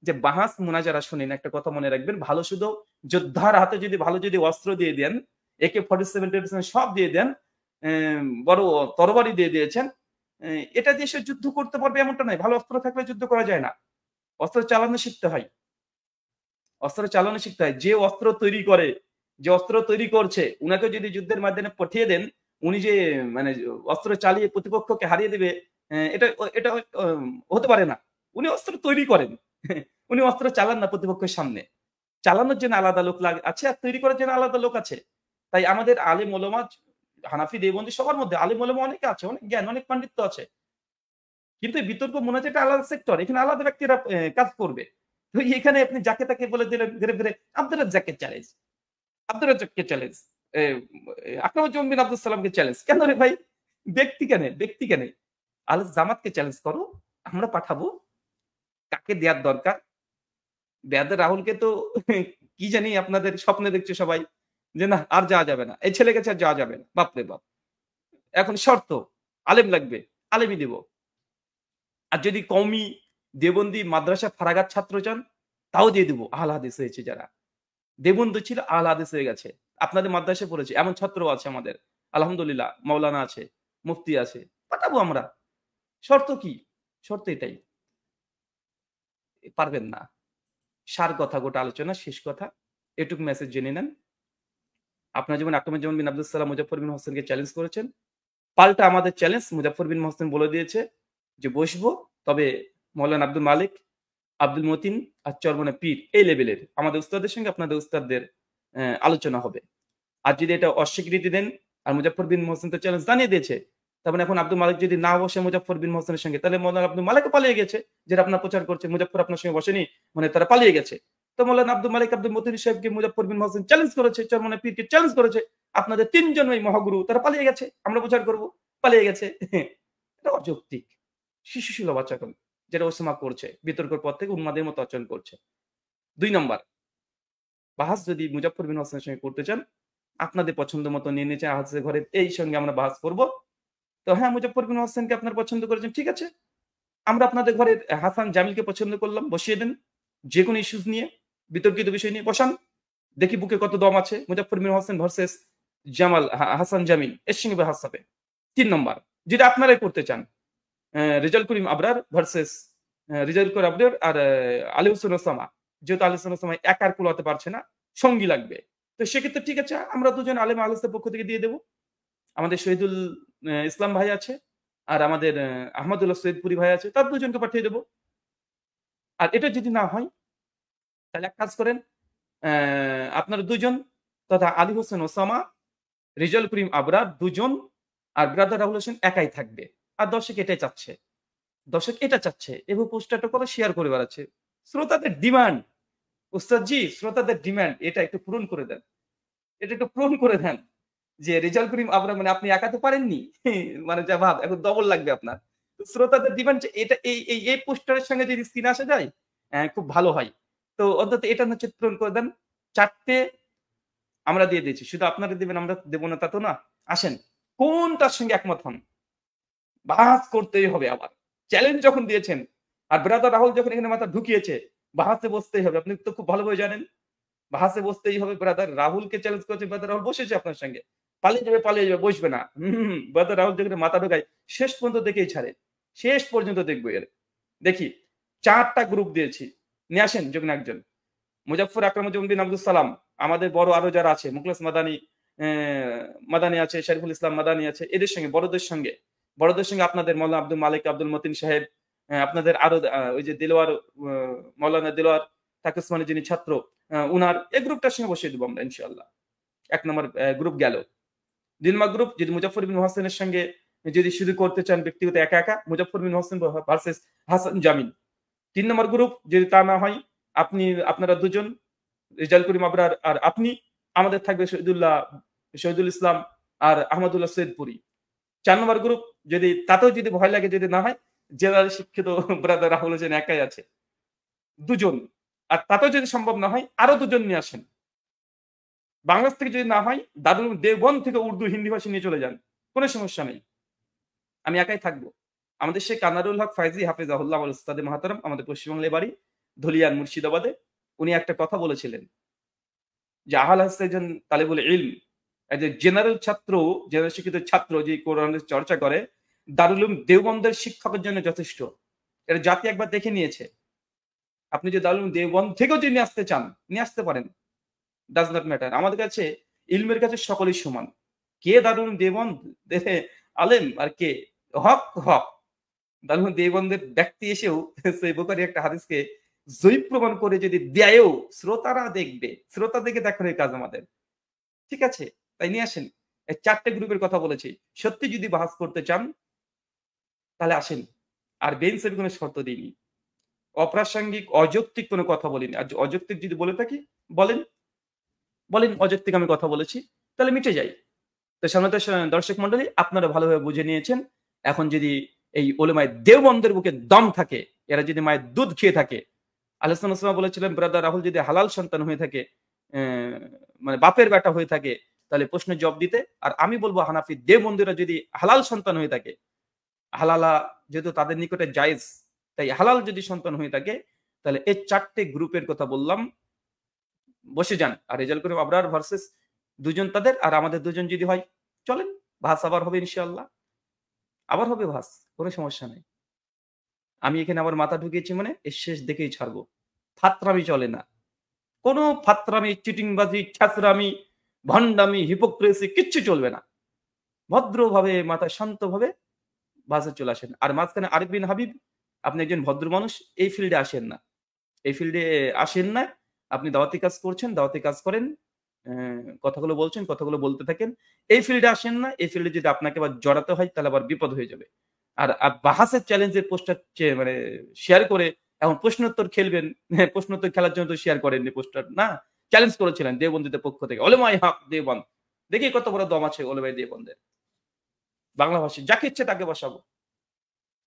Speaker 1: যে বাহাস মুনাজারা শুনেন, একটা কথা মনে রাখবেন, ভালো শুধু যোদ্ধার হাতে যদি অস্ত্র দিয়ে দেন, AK-47 সব দিয়ে দেন, বড় তরবারি দিয়ে দিয়েছেন, এটা দিয়ে সে যুদ্ধ করতে পারবে এমনটা নয়। ভালো অস্ত্র থাকলে যুদ্ধ করা যায় না। অস্ত্র চালানো শিখতে হয়। অস্ত্র চালানো শিখতে হয়। যে অস্ত্র তৈরি করে, যে অস্ত্র তৈরি করছে, উনাকে যদি যুদ্ধের মাধ্যমে পাঠিয়ে দেন, উনি যে অস্ত্র চালিয়ে প্রতিপক্ষকে হারিয়ে দেবে, এটা এটা হতে পারে না। উনি অস্ত্র তৈরি করেন। উনি অস্ত্র চালান না প্রতিপক্ষের সামনে। চালানোর জন্য আলাদা লোক আছে, আর তৈরি করার জন্য আলাদা লোক আছে। তাই আমাদের আলেম ওলামা, হানাফি দেওবন্দি সবার মধ্যে আলেম ওলামা অনেকে আছে, অনেক জ্ঞান, অনেক পাণ্ডিত্য আছে। কিন্তু এই বিতর্ক মুনাজাত আলাদা সেক্টর, এখানে আলাদা ব্যক্তিরা কাজ করবে। তো এখানে আপনি যাকে তাকে বলে দিলেন ধীরে ধীরে আব্দুর রাজ্জাককে চ্যালেঞ্জ, আব্দুর রাজ্জাককে চ্যালেঞ্জ, আকরামুজ্জামান বিন আব্দুল সালামকে চ্যালেঞ্জ। কেন রে ভাই? ব্যক্তি কেন? আল জামাতকে চ্যালেঞ্জ করো, আমরা পাঠাবো। কাকে দেওয়ার দরকার, বেয়াদর রাহুলকে তো কি জানি আপনাদের স্বপ্নে দেখছে সবাই যে না আর যাওয়া যাবে না। এই ছেলে কাছে আর যাওয়া যাবে না। বাপরে বাপ! এখন শর্ত আলেম লাগবে। আলেমই দিব। আর যদি কওমি দেওবন্দি মাদ্রাসা ফারাগাত ছাত্র চান তাও দিয়ে দিব। আহলে হাদিস হয়েছে যারা। দেববন্ধু ছিল আহলে হাদিস হয়ে গেছে। আপনাদের মাদ্রাসায় পড়েছে। এমন ছাত্রও আছে আমাদের। আলহামদুলিল্লাহ মাওলানা আছে, মুফতি আছে। পাঠাবো আমরা। শর্ত কি? শর্ত এটাই। পারবেন না। সার কথা গোটা আলোচনা শেষ কথা। এটুকু মেসেজ জেনে নেন। আপনার যেমন আক্রমুজ্জামান বিন আব্দুস সালাম মুজাফফর বিন হোসেনকে চ্যালেঞ্জ করেছেন। পাল্টা আমাদের চ্যালেঞ্জ মুজাফফর বিন মোহসেন বলে দিয়েছে যে বসবো। তবে মৌলানা আব্দুল মালিক, আব্দুল মতিন আর চরমনে পীর এই লেভেলের আমাদের উস্তাদের সঙ্গে আপনাদের উস্তাদদের আলোচনা হবে। আর যদি এটা অস্বীকৃতি দেন আর মুজাফফর বিন মোহসেন তো চ্যালেঞ্জ জানিয়ে দিয়েছে। তার মানে এখন আব্দুল মালিক যদি না বসে মুজাফফর বিন মোহসেনের সঙ্গে তাহলে মৌলানা আব্দুল মালিকও পালিয়ে গেছে। যেটা আপনার প্রচার করছে মুজাফফর আপনার সঙ্গে বসেনি মানে তারা পালিয়ে গেছে। তো মৌলানা আব্দুল মালিক আব্দুল মতিন সাহেবকে মুজাফফর বিন মোহসেন চ্যালেঞ্জ করেছে, চরমনে পীরকে চ্যালেঞ্জ করেছে। আপনাদের তিনজন ওই মহাগুরু তারা পালিয়ে গেছে। আমরা প্রচার করব। পালিয়ে গেছে। এটা অযৌক্তিক। শিশুসুলভ আচরণ যেটা ওসামা করছে। বিতর্কের পর থেকে উন্মাদের মতো আচরণ করছে। ২ নাম্বার বাহাস যদি মুজাফফর বিন হোসেনের সঙ্গে করতে চান, আপনাদের পছন্দ মতো নিয়ে নিয়েছে হাদিসের ঘরে এই সঙ্গে আমরা বাহাস করব। তো হ্যাঁ, মুজাফফর বিন হোসেনকে আপনার পছন্দ করেছেন, ঠিক আছে। আমরা আপনাদের ঘরের হাসান জামিলকে পছন্দ করলাম, বসিয়ে দেন। যেকোনো ইস্যুস নিয়ে, বিতর্কিত বিষয় নিয়ে বসান। দেখি বুকে কত দম আছে। মুজাফফর বিন হোসেন ভার্সেস জামাল হাসান জামিল এর সঙ্গে বাহাস হবে। ৩ নাম্বার যেটা আপনারাই করতে চান। রেজাউল করিম আবরার ভার্সেস রেজাউল করিম আবরার আর আলী হোসেন ওসামা। যেহেতু আলী হোসেন ওসামা একার কুলাতে পারছে না, সঙ্গী লাগবে। তো সেক্ষেত্রে ঠিক আছে, আমরা দুজন আলেম আহলের পক্ষ থেকে দিয়ে দেব। আমাদের শহীদুল ইসলাম ভাই আছে আর আমাদের আহমদুল্লাহ সৈয়দপুরি ভাই আছে, তার দুজনকে পাঠিয়ে দেব। আর এটা যদি না হয় তাহলে এক কাজ করেন, আপনারা দুজন তথা আলী হোসেন ওসামা, রেজাউল করিম আবরার দুজন আর ব্রাদার রাহুল হোসেন একাই থাকবে। আর দর্শক এটাই চাচ্ছে। দর্শক এটা চাচ্ছে এবং পোস্টারটা করে শেয়ার করে বেড়াচ্ছে। শ্রোতাদের ডিমান্ড, উস্তাদজি শ্রোতাদের ডিমান্ড এটা একটু পূরণ করে দেন। এটা একটু পূরণ করে দেন। যে রেজাউল করিম আবরার মানে আপনি একা তো পারেননি। মানে যা ভাব এখন ডবল লাগবে আপনার। তো শ্রোতাদের ডিমান্ড এটা এই পোস্টারের সঙ্গে যদি স্ক্রিনে আসা যায় খুব ভালো হয়। তো অন্তত এটা হচ্ছে পূরণ করে দেন। ৪ টে আমরা দিয়ে দিয়েছি। শুধু আপনারা দিবেন আমরা দেব না তা তো না। আসেন কোনটার সঙ্গে একমত হন? বাহাস করতেই হবে আবার। চ্যালেঞ্জ যখন দিয়েছেন আর ব্রাদার রাহুল যখন এখানে মাথা ঢুকিয়েছে, বাহাসে বসতেই হবে। আপনি তো খুব ভালোভাবে জানেন। বাহাসে বসতেই হবে। ব্রাদার রাহুলকে চ্যালেঞ্জ করেছে, ব্রাদার রাহুল বসেছে আপনার সঙ্গে। পালিয়ে যাবে, বসবে না। ব্রাদার রাহুল যেখানে মাথা ঢোকায় শেষ পর্যন্ত দেখেই ছাড়ে। শেষ পর্যন্ত দেখবো এর। দেখি ৪ টা গ্রুপ দিয়েছি। নিয়ে আসেন যেকোনো একজন। মুজাফফর আকরামুজ্জামান বিন আব্দুস সালাম, আমাদের বড় আরো যারা আছে, মুখলেস মাদানী মাদানী আছে, শরীফুল ইসলাম মাদানী আছে, এদের সঙ্গে বড়দের সঙ্গে আপনাদের মৌলানা আব্দুল মালিক, আব্দুল মতিন সাহেব, আপনাদের আরো ওই যে দিলওয়ার মৌলানা দিলওয়ার তাকে উসমানী যিনি ছাত্র উনার এই গ্রুপটার সঙ্গে বসিয়ে দেবো আমরা ইনশাআল্লাহ। ১ নম্বর গ্রুপ গেল। ২ নম্বর গ্রুপ যদি মুজাফফর বিন হোসেনের সঙ্গে যদি শুরু করতে চান ব্যক্তিগত একা মুজাফফর বিন হোসেন ভার্সেস হাসান জামিল। ৩ নম্বর গ্রুপ যদি তা না হয় আপনারা দুজন রেজাউল করিম আবরার আর আপনি, আমাদের থাকবে শহীদুল ইসলাম আর আহমদুল্লাহ সৈয়দপুরি। ৪ নম্বর গ্রুপ যদি তাতেও যদি ভয় লাগে, যদি না হয় জেনারেল শিক্ষিত ব্রাদার রাহুল হোসেন একাই আছে। দুজন। আর তাতেও যদি সম্ভব না হয় আরো দুজন নিয়ে আসেন। বাংলাদেশ থেকে যদি না হয় দারুল দেওবন্দ থেকে উর্দু হিন্দি ভাষী নিয়ে চলে যান। কোনো সমস্যা নেই। আমি একাই থাকবো। আমাদের শেখ আনারুল হক ফাইজি হাফেজাহুল্লাহ ওয়াল উস্তাদে মাহতারাম, আমাদের পশ্চিমবাংলায় বাড়ি ধলিয়ান মুর্শিদাবাদে। উনি একটা কথা বলেছিলেন যে আহলে হাদিস একজন তালেবুল ইলম, একজন জেনারেল শিক্ষিত ছাত্র যে কোরআনের চর্চা করে দারুল উলুম দেওবন্দের শিক্ষকের জন্য যথেষ্ট। এটা জাতি একবার দেখে নিয়েছে। আপনি যদি দারুল উলুম দেওবন্দ থেকেও যদি নিয়ে আসতে চান, নিয়ে আসতে পারেন। Does not matter. আমাদের কাছে ইলমের কাছে সকলেই সমান। কে দারুল উলুম দেওবন্দ আলেম আর কে হক। দারুল উলুম দেওবন্দের ব্যক্তি এসেও সেই বুখারী একটা হাদিসকে জয়ীফ প্রমাণ করে যদি দেয়ও, শ্রোতারা দেখবে। শ্রোতা দেখে দেখানোর কাজ আমাদের। ঠিক আছে? তাই নিয়ে আসেন। এই ৪ টে গ্রুপের কথা বলেছি। সত্যি যদি বাহাস করতে চান তাহলে আসেন। আর বেঞ্চের কোনো শর্ত দিইনি। অপ্রাসঙ্গিক, অযৌক্তিক কোনো কথা বলিনি। আর অযৌক্তিক যদি বলে থাকি বলেন অযৌক্তিক আমি কথা বলেছি, তাহলে মিটে যাই। তো সম্মানিত দর্শক মন্ডলী, আপনারা ভালোভাবে বুঝে নিয়েছেন। এখন যদি এই ওলেমায়ে দেওবন্দের বুকে দম থাকে, এরা যদি মায়ের দুধ খেয়ে থাকে, আহলে সুন্নাহ ওয়াল জামাত বলেছিলেন ব্রাদার রাহুল যদি হালাল সন্তান হয়ে থাকে, অ্যা মানে বাপের বেটা হয়ে থাকে, তাহলে প্রশ্নের জবাব দিতে। আর আমি বলব হানাফি দেওবন্দিরা যদি হালাল সন্তান হয়ে থাকে, হালালা যেহেতু তাদের নিকটে জায়েজ, তাই হালাল যদি সন্তান হয়ে থাকে, তাহলে এই ৪ টে গ্রুপের কথা বললাম, বসে যান। আর রেজাল্ট করিম আবরার ভার্সেস ২ জন তাদের আর আমাদের ২ জন যদি হয়, চলেন ভাস আবার হবে ইনশাআল্লাহ। আবার হবে ভাস। কোন সমস্যা নাই। আমি এখানে আবার মাথা ঢুকিয়েছি মানে এর শেষ দেখেই ছাড়বো। ফাত্রামি চলে না। কোন ফাত্রামি, চিটিংবাজি, ছ্যাচরামি, ভন্ডামি, হিপোক্রেসি কিচ্ছু চলবে না। ভদ্রভাবে মাথায় শান্তভাবে বাসে চলে আসেন। আর মাঝখানে আরিফ বিন হাবিব, আপনি একজন ভদ্র মানুষ, এই ফিল্ডে আসেন না। এই ফিল্ডে আসেন না। আপনি দাওয়াতি কাজ করছেন, দাওয়াতি কাজ করেন। কথাগুলো বলছেন, কথাগুলো বলতে থাকেন। এই ফিল্ডে আসেন না। এই ফিল্ডে যদি আপনাকে আবার জড়াতে হয় তাহলে আবার বিপদ হয়ে যাবে। আর বাহাসের চ্যালেঞ্জের পোস্টটা মানে শেয়ার করে এখন প্রশ্নোত্তর খেলবেন। হ্যাঁ, প্রশ্নোত্তর খেলার জন্য তো শেয়ার করেননি পোস্টার না। চ্যালেঞ্জ করেছিলেন দেওবন্দীদের পক্ষ থেকে। ওলেমায়ে হক দেওবন্দ। দেখি কত বড় দম আছে ওলেমায়ে দেওবন্দের। বাংলা ভাষী যাকে ইচ্ছে তাকে বসাবো।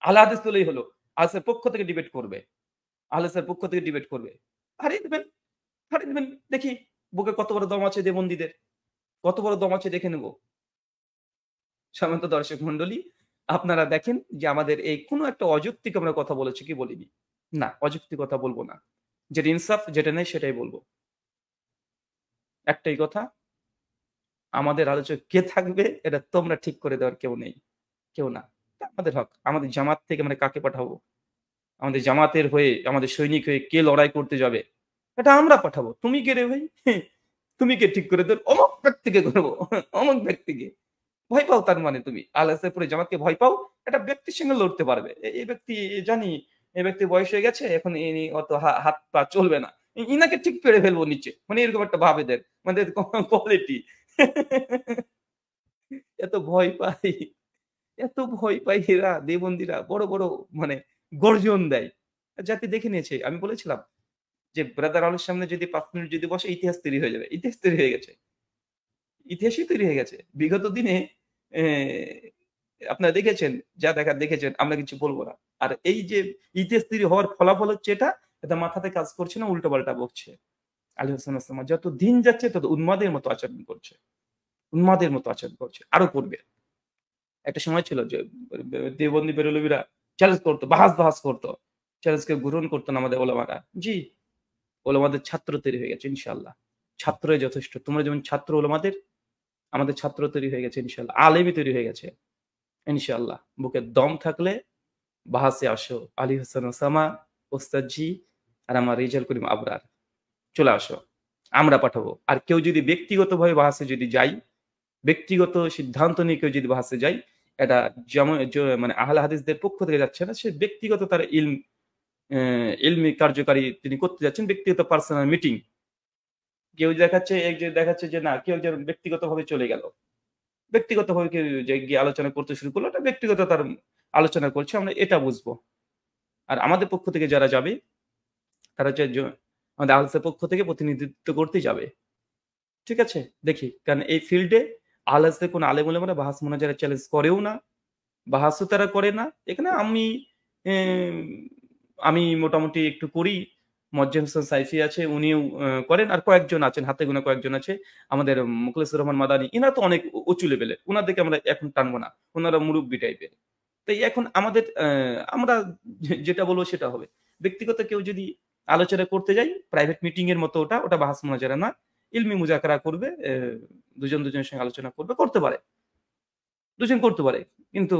Speaker 1: আহলে হাদিস হলেই হলো। আহলের পক্ষ থেকে ডিবেট করবে। আহলের পক্ষ থেকে ডিবেট করবে। হারিয়ে দিবেন, হারিয়ে দিবেন। দেখি বুকে কত বড় দম আছে দেওবন্দীদের। কত বড় দম আছে দেখে নেব। সম্মানিত দর্শক মন্ডলী, আপনারা দেখেন যে আমাদের এই কোন একটা অযৌক্তিক আমরা কথা বলেছি কি বলিনি? না, অযৌক্তিক কথা বলব না। যেটা ইনসাফ যেটা নেই সেটাই বলব। একটাই কথা, আমাদের আলোচক কে থাকবে এটা তোমরা ঠিক করে দেওয়ার কেউ নেই। কেউ না। এটা আমাদের হক। আমাদের জামাত থেকে আমরা কাকে পাঠাবো? আমাদের জামাতের হয়ে, আমাদের সৈনিক হয়ে কে লড়াই করতে যাবে? এটা আমরা পাঠাবো। তুমি কে রে ভাই? তুমি কে ঠিক করে দেন? অমুক ব্যক্তিকে করব। অমুক ব্যক্তিকে। ভয় পাও তার মানে তুমি। আল হাসানের পরে জামাতকে ভয় পাও। একটা ব্যক্তির সঙ্গে লড়তে পারবে। এই ব্যক্তি জানি, এই ব্যক্তির বয়স হয়ে গেছে। এখন ইনি অত হাত পা চলবে না। ইনাকে ঠিক পেড়ে ফেলবো নিচে। মানে এরকম একটা ভাব এদের। মানে কোয়ালিটি। এত ভয় পাই, এত ভয় পাই এরা দেবন্দীরা বড়, বড় মানে গর্জন দেয়। জাতি দেখে নিয়েছে। আমি বলেছিলাম যে ব্রাদার আলীর সামনে যদি ৫ মিনিট যদি বসে ইতিহাস তৈরি হয়ে যাবে। ইতিহাস তৈরি হয়ে গেছে। ইতিহাসই তৈরি হয়ে গেছে। বিগত দিনে এ আপনারা দেখেছেন, যা দেখার দেখেছেন, আমরা কিছু বলব না। আর এই যে ইতিহাস তৈরি হওয়ার ফলাফল হচ্ছে এটা মাথাতে কাজ করছে না, উল্টোপাল্টা বকছে। আলী হোসেন ওসামা যত দিন যাচ্ছে তত উন্মাদের মতো আচরণ করছে। উন্মাদের মতো আচরণ করছে। আরো করবে। একটা সময় ছিল যে দেওবন্দি বেরলভীরা চ্যালেঞ্জ করত, বাহাস করত। চ্যালেঞ্জকে গ্রহণ করত না আমাদের ওলামারা। জি, ওলামাদের ছাত্র তৈরি হয়ে গেছে ইনশাআল্লাহ। ছাত্রই যথেষ্ট। তোমরা যেমন ছাত্র ওলামাদের, আমাদের ছাত্র তৈরি হয়ে গেছে ইনশাআল্লাহ। আলেমই তৈরি হয়ে গেছে ইনশাআল্লাহ। বুকে দম থাকলে বাহাসে আসো। আলী হোসেন ওসামা, ওস্তাদজি আর আমার রেজাল করিম আবরার। চলে আসো। আমরা পাঠাবো। আর কেউ যদি ব্যক্তিগতভাবে বাহাসে যদি যাই, ব্যক্তিগত সিদ্ধান্ত নিয়ে কেউ যদি বাহাসে যায়, এটা যেমন মানে আহলে হাদিসদের পক্ষ থেকে যাচ্ছে না। সে ব্যক্তিগত তার ইলমি কার্যকারী তিনি করতে যাচ্ছেন, ব্যক্তিগত পার্সোনাল মিটিং। কেউ দেখাচ্ছে এই যে দেখাচ্ছে যে না কেউ একজন ব্যক্তিগতভাবে চলে গেল। ব্যক্তিগতভাবে কেউ যে গিয়ে আলোচনা করতে শুরু করলো, ওটা ব্যক্তিগত তার আলোচনা করছে, আমরা এটা বুঝবো। আর আমাদের পক্ষ থেকে যারা যাবে, তারা হচ্ছে আমাদের আহলের পক্ষ থেকে প্রতিনিধিত্ব করতেই যাবে। ঠিক আছে? দেখি। কারণ এই ফিল্ডে আহলের কোন আলেম ওলামারা বাহাস মোনাজারা চ্যালেঞ্জ করেও না। বাহাসও তারা করে না। এখানে এম আমি মোটামুটি একটু করি। মোয়াজ্জেম হোসেন সাইফি আছে, উনিও করেন। আর কয়েকজন আছেন, হাতে গোনা কয়েকজন আছে। আমাদের মুখলেসুর রহমান মাদানী, ইনারা তো অনেক উঁচু লেভেলের। উনাদেরকে আমরা এখন টানবো না। উনারা মুরুব্বি টাইপের। তাই এখন আমাদের আমরা যেটা বলবো সেটা হবে। ব্যক্তিগত কেউ যদি আলোচনা করতে যাই, প্রাইভেট মিটিং এর মতো ওটা বাহাস মোনাজারা না। ইলমি মুজাকারা করবে। দুজন দুজনের সঙ্গে আলোচনা করবে, করতে পারে। দুজন করতে পারে। কিন্তু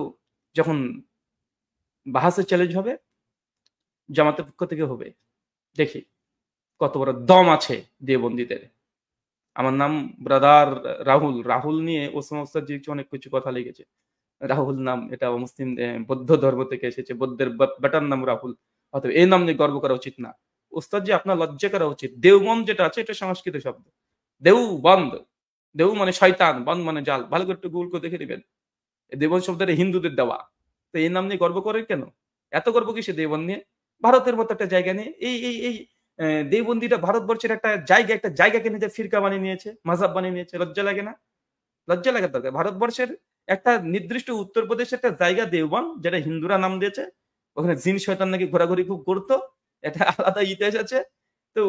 Speaker 1: যখন বাহাসের চ্যালেঞ্জ হবে, জামাতের পক্ষ থেকে হবে। দেখি কত বড় দম আছে দেওবন্দীদের। আমার নাম ব্রাদার রাহুল। রাহুল নিয়ে ওসামা ওস্তাদজি অনেক কিছু কথা লিখেছে। রাহুল নাম এটা মুসলিম বৌদ্ধ ধর্ম থেকে এসেছে। বৌদ্ধের বেটার নাম রাহুল। অতএব এই নাম নিয়ে গর্ব করা উচিত না। ওস্তাদজি আপনার লজ্জা করা উচিত। দেওবন্দ যেটা আছে এটা সংস্কৃত শব্দ। দেওবন্দ। দেউ মানে শয়তান, বন্দ মানে জাল। ভালো করে একটু গুগল করে দেখে নিবেন। দেবন শব্দটা হিন্দুদের দেওয়া। তো এই নাম নিয়ে গর্ব করে কেন? এত গর্ব কিসে দেবন নিয়ে? ভারতের মতো একটা জায়গা নিয়ে এই দেওবন্দিটা ভারতবর্ষের একটা জায়গাকে নিজের ফিরকা বানিয়ে নিয়েছে, মাযহাব বানিয়ে নিয়েছে। লজ্জা লাগে না? লজ্জা লাগার দরকার। ভারতবর্ষের একটা নির্দিষ্ট উত্তরপ্রদেশের একটা জায়গা দেওবন্দ, যেটা হিন্দুরা নাম দিয়েছে। ওখানে জিন শয়তান নাকি ঘোরাঘুরি খুব করত। এটা আলাদা ইতিহাস আছে। তো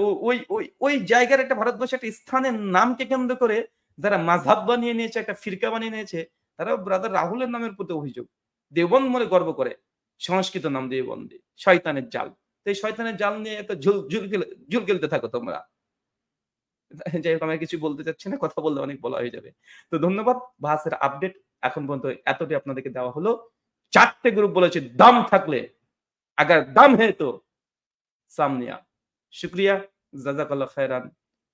Speaker 1: ওই জায়গার একটা ভারতবর্ষের একটা স্থানের নামকে কেন্দ্র করে যারা মাযহাব বানিয়ে নিয়েছে, একটা ফিরকা বানিয়ে নিয়েছে, তারাও ব্রাদার রাহুলের নামের প্রতি অভিযোগ। দেওবন্দ বলে গর্ব করে। সংস্কৃত নাম দেওবন্দি। শয়তানের জাল। তো এই শয়তানের জাল নিয়ে এত জুল খেলতে থাকো তোমরা। যাই হোক আমি আর কিছু বলতে চাচ্ছি না। কথা বললে অনেক বলা হয়ে যাবে। তো ধন্যবাদ। বাহাসের আপডেট এখন পর্যন্ত এতটাই আপনাদেরকে দেওয়া হলো। ৪ টে গ্রুপ বলেছে দম থাকলে, আগার দম হে তো সামনে আ। শুকরিয়া, জাযাকাল্লাহ খাইরান,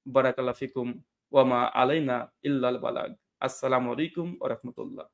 Speaker 1: বারাকাল্লাহ ফিকুম, ওয়া মা আলাইনা ইল্লাল বালাগ। আসসালামু আলাইকুম ওয়া রাহমাতুল্লাহ।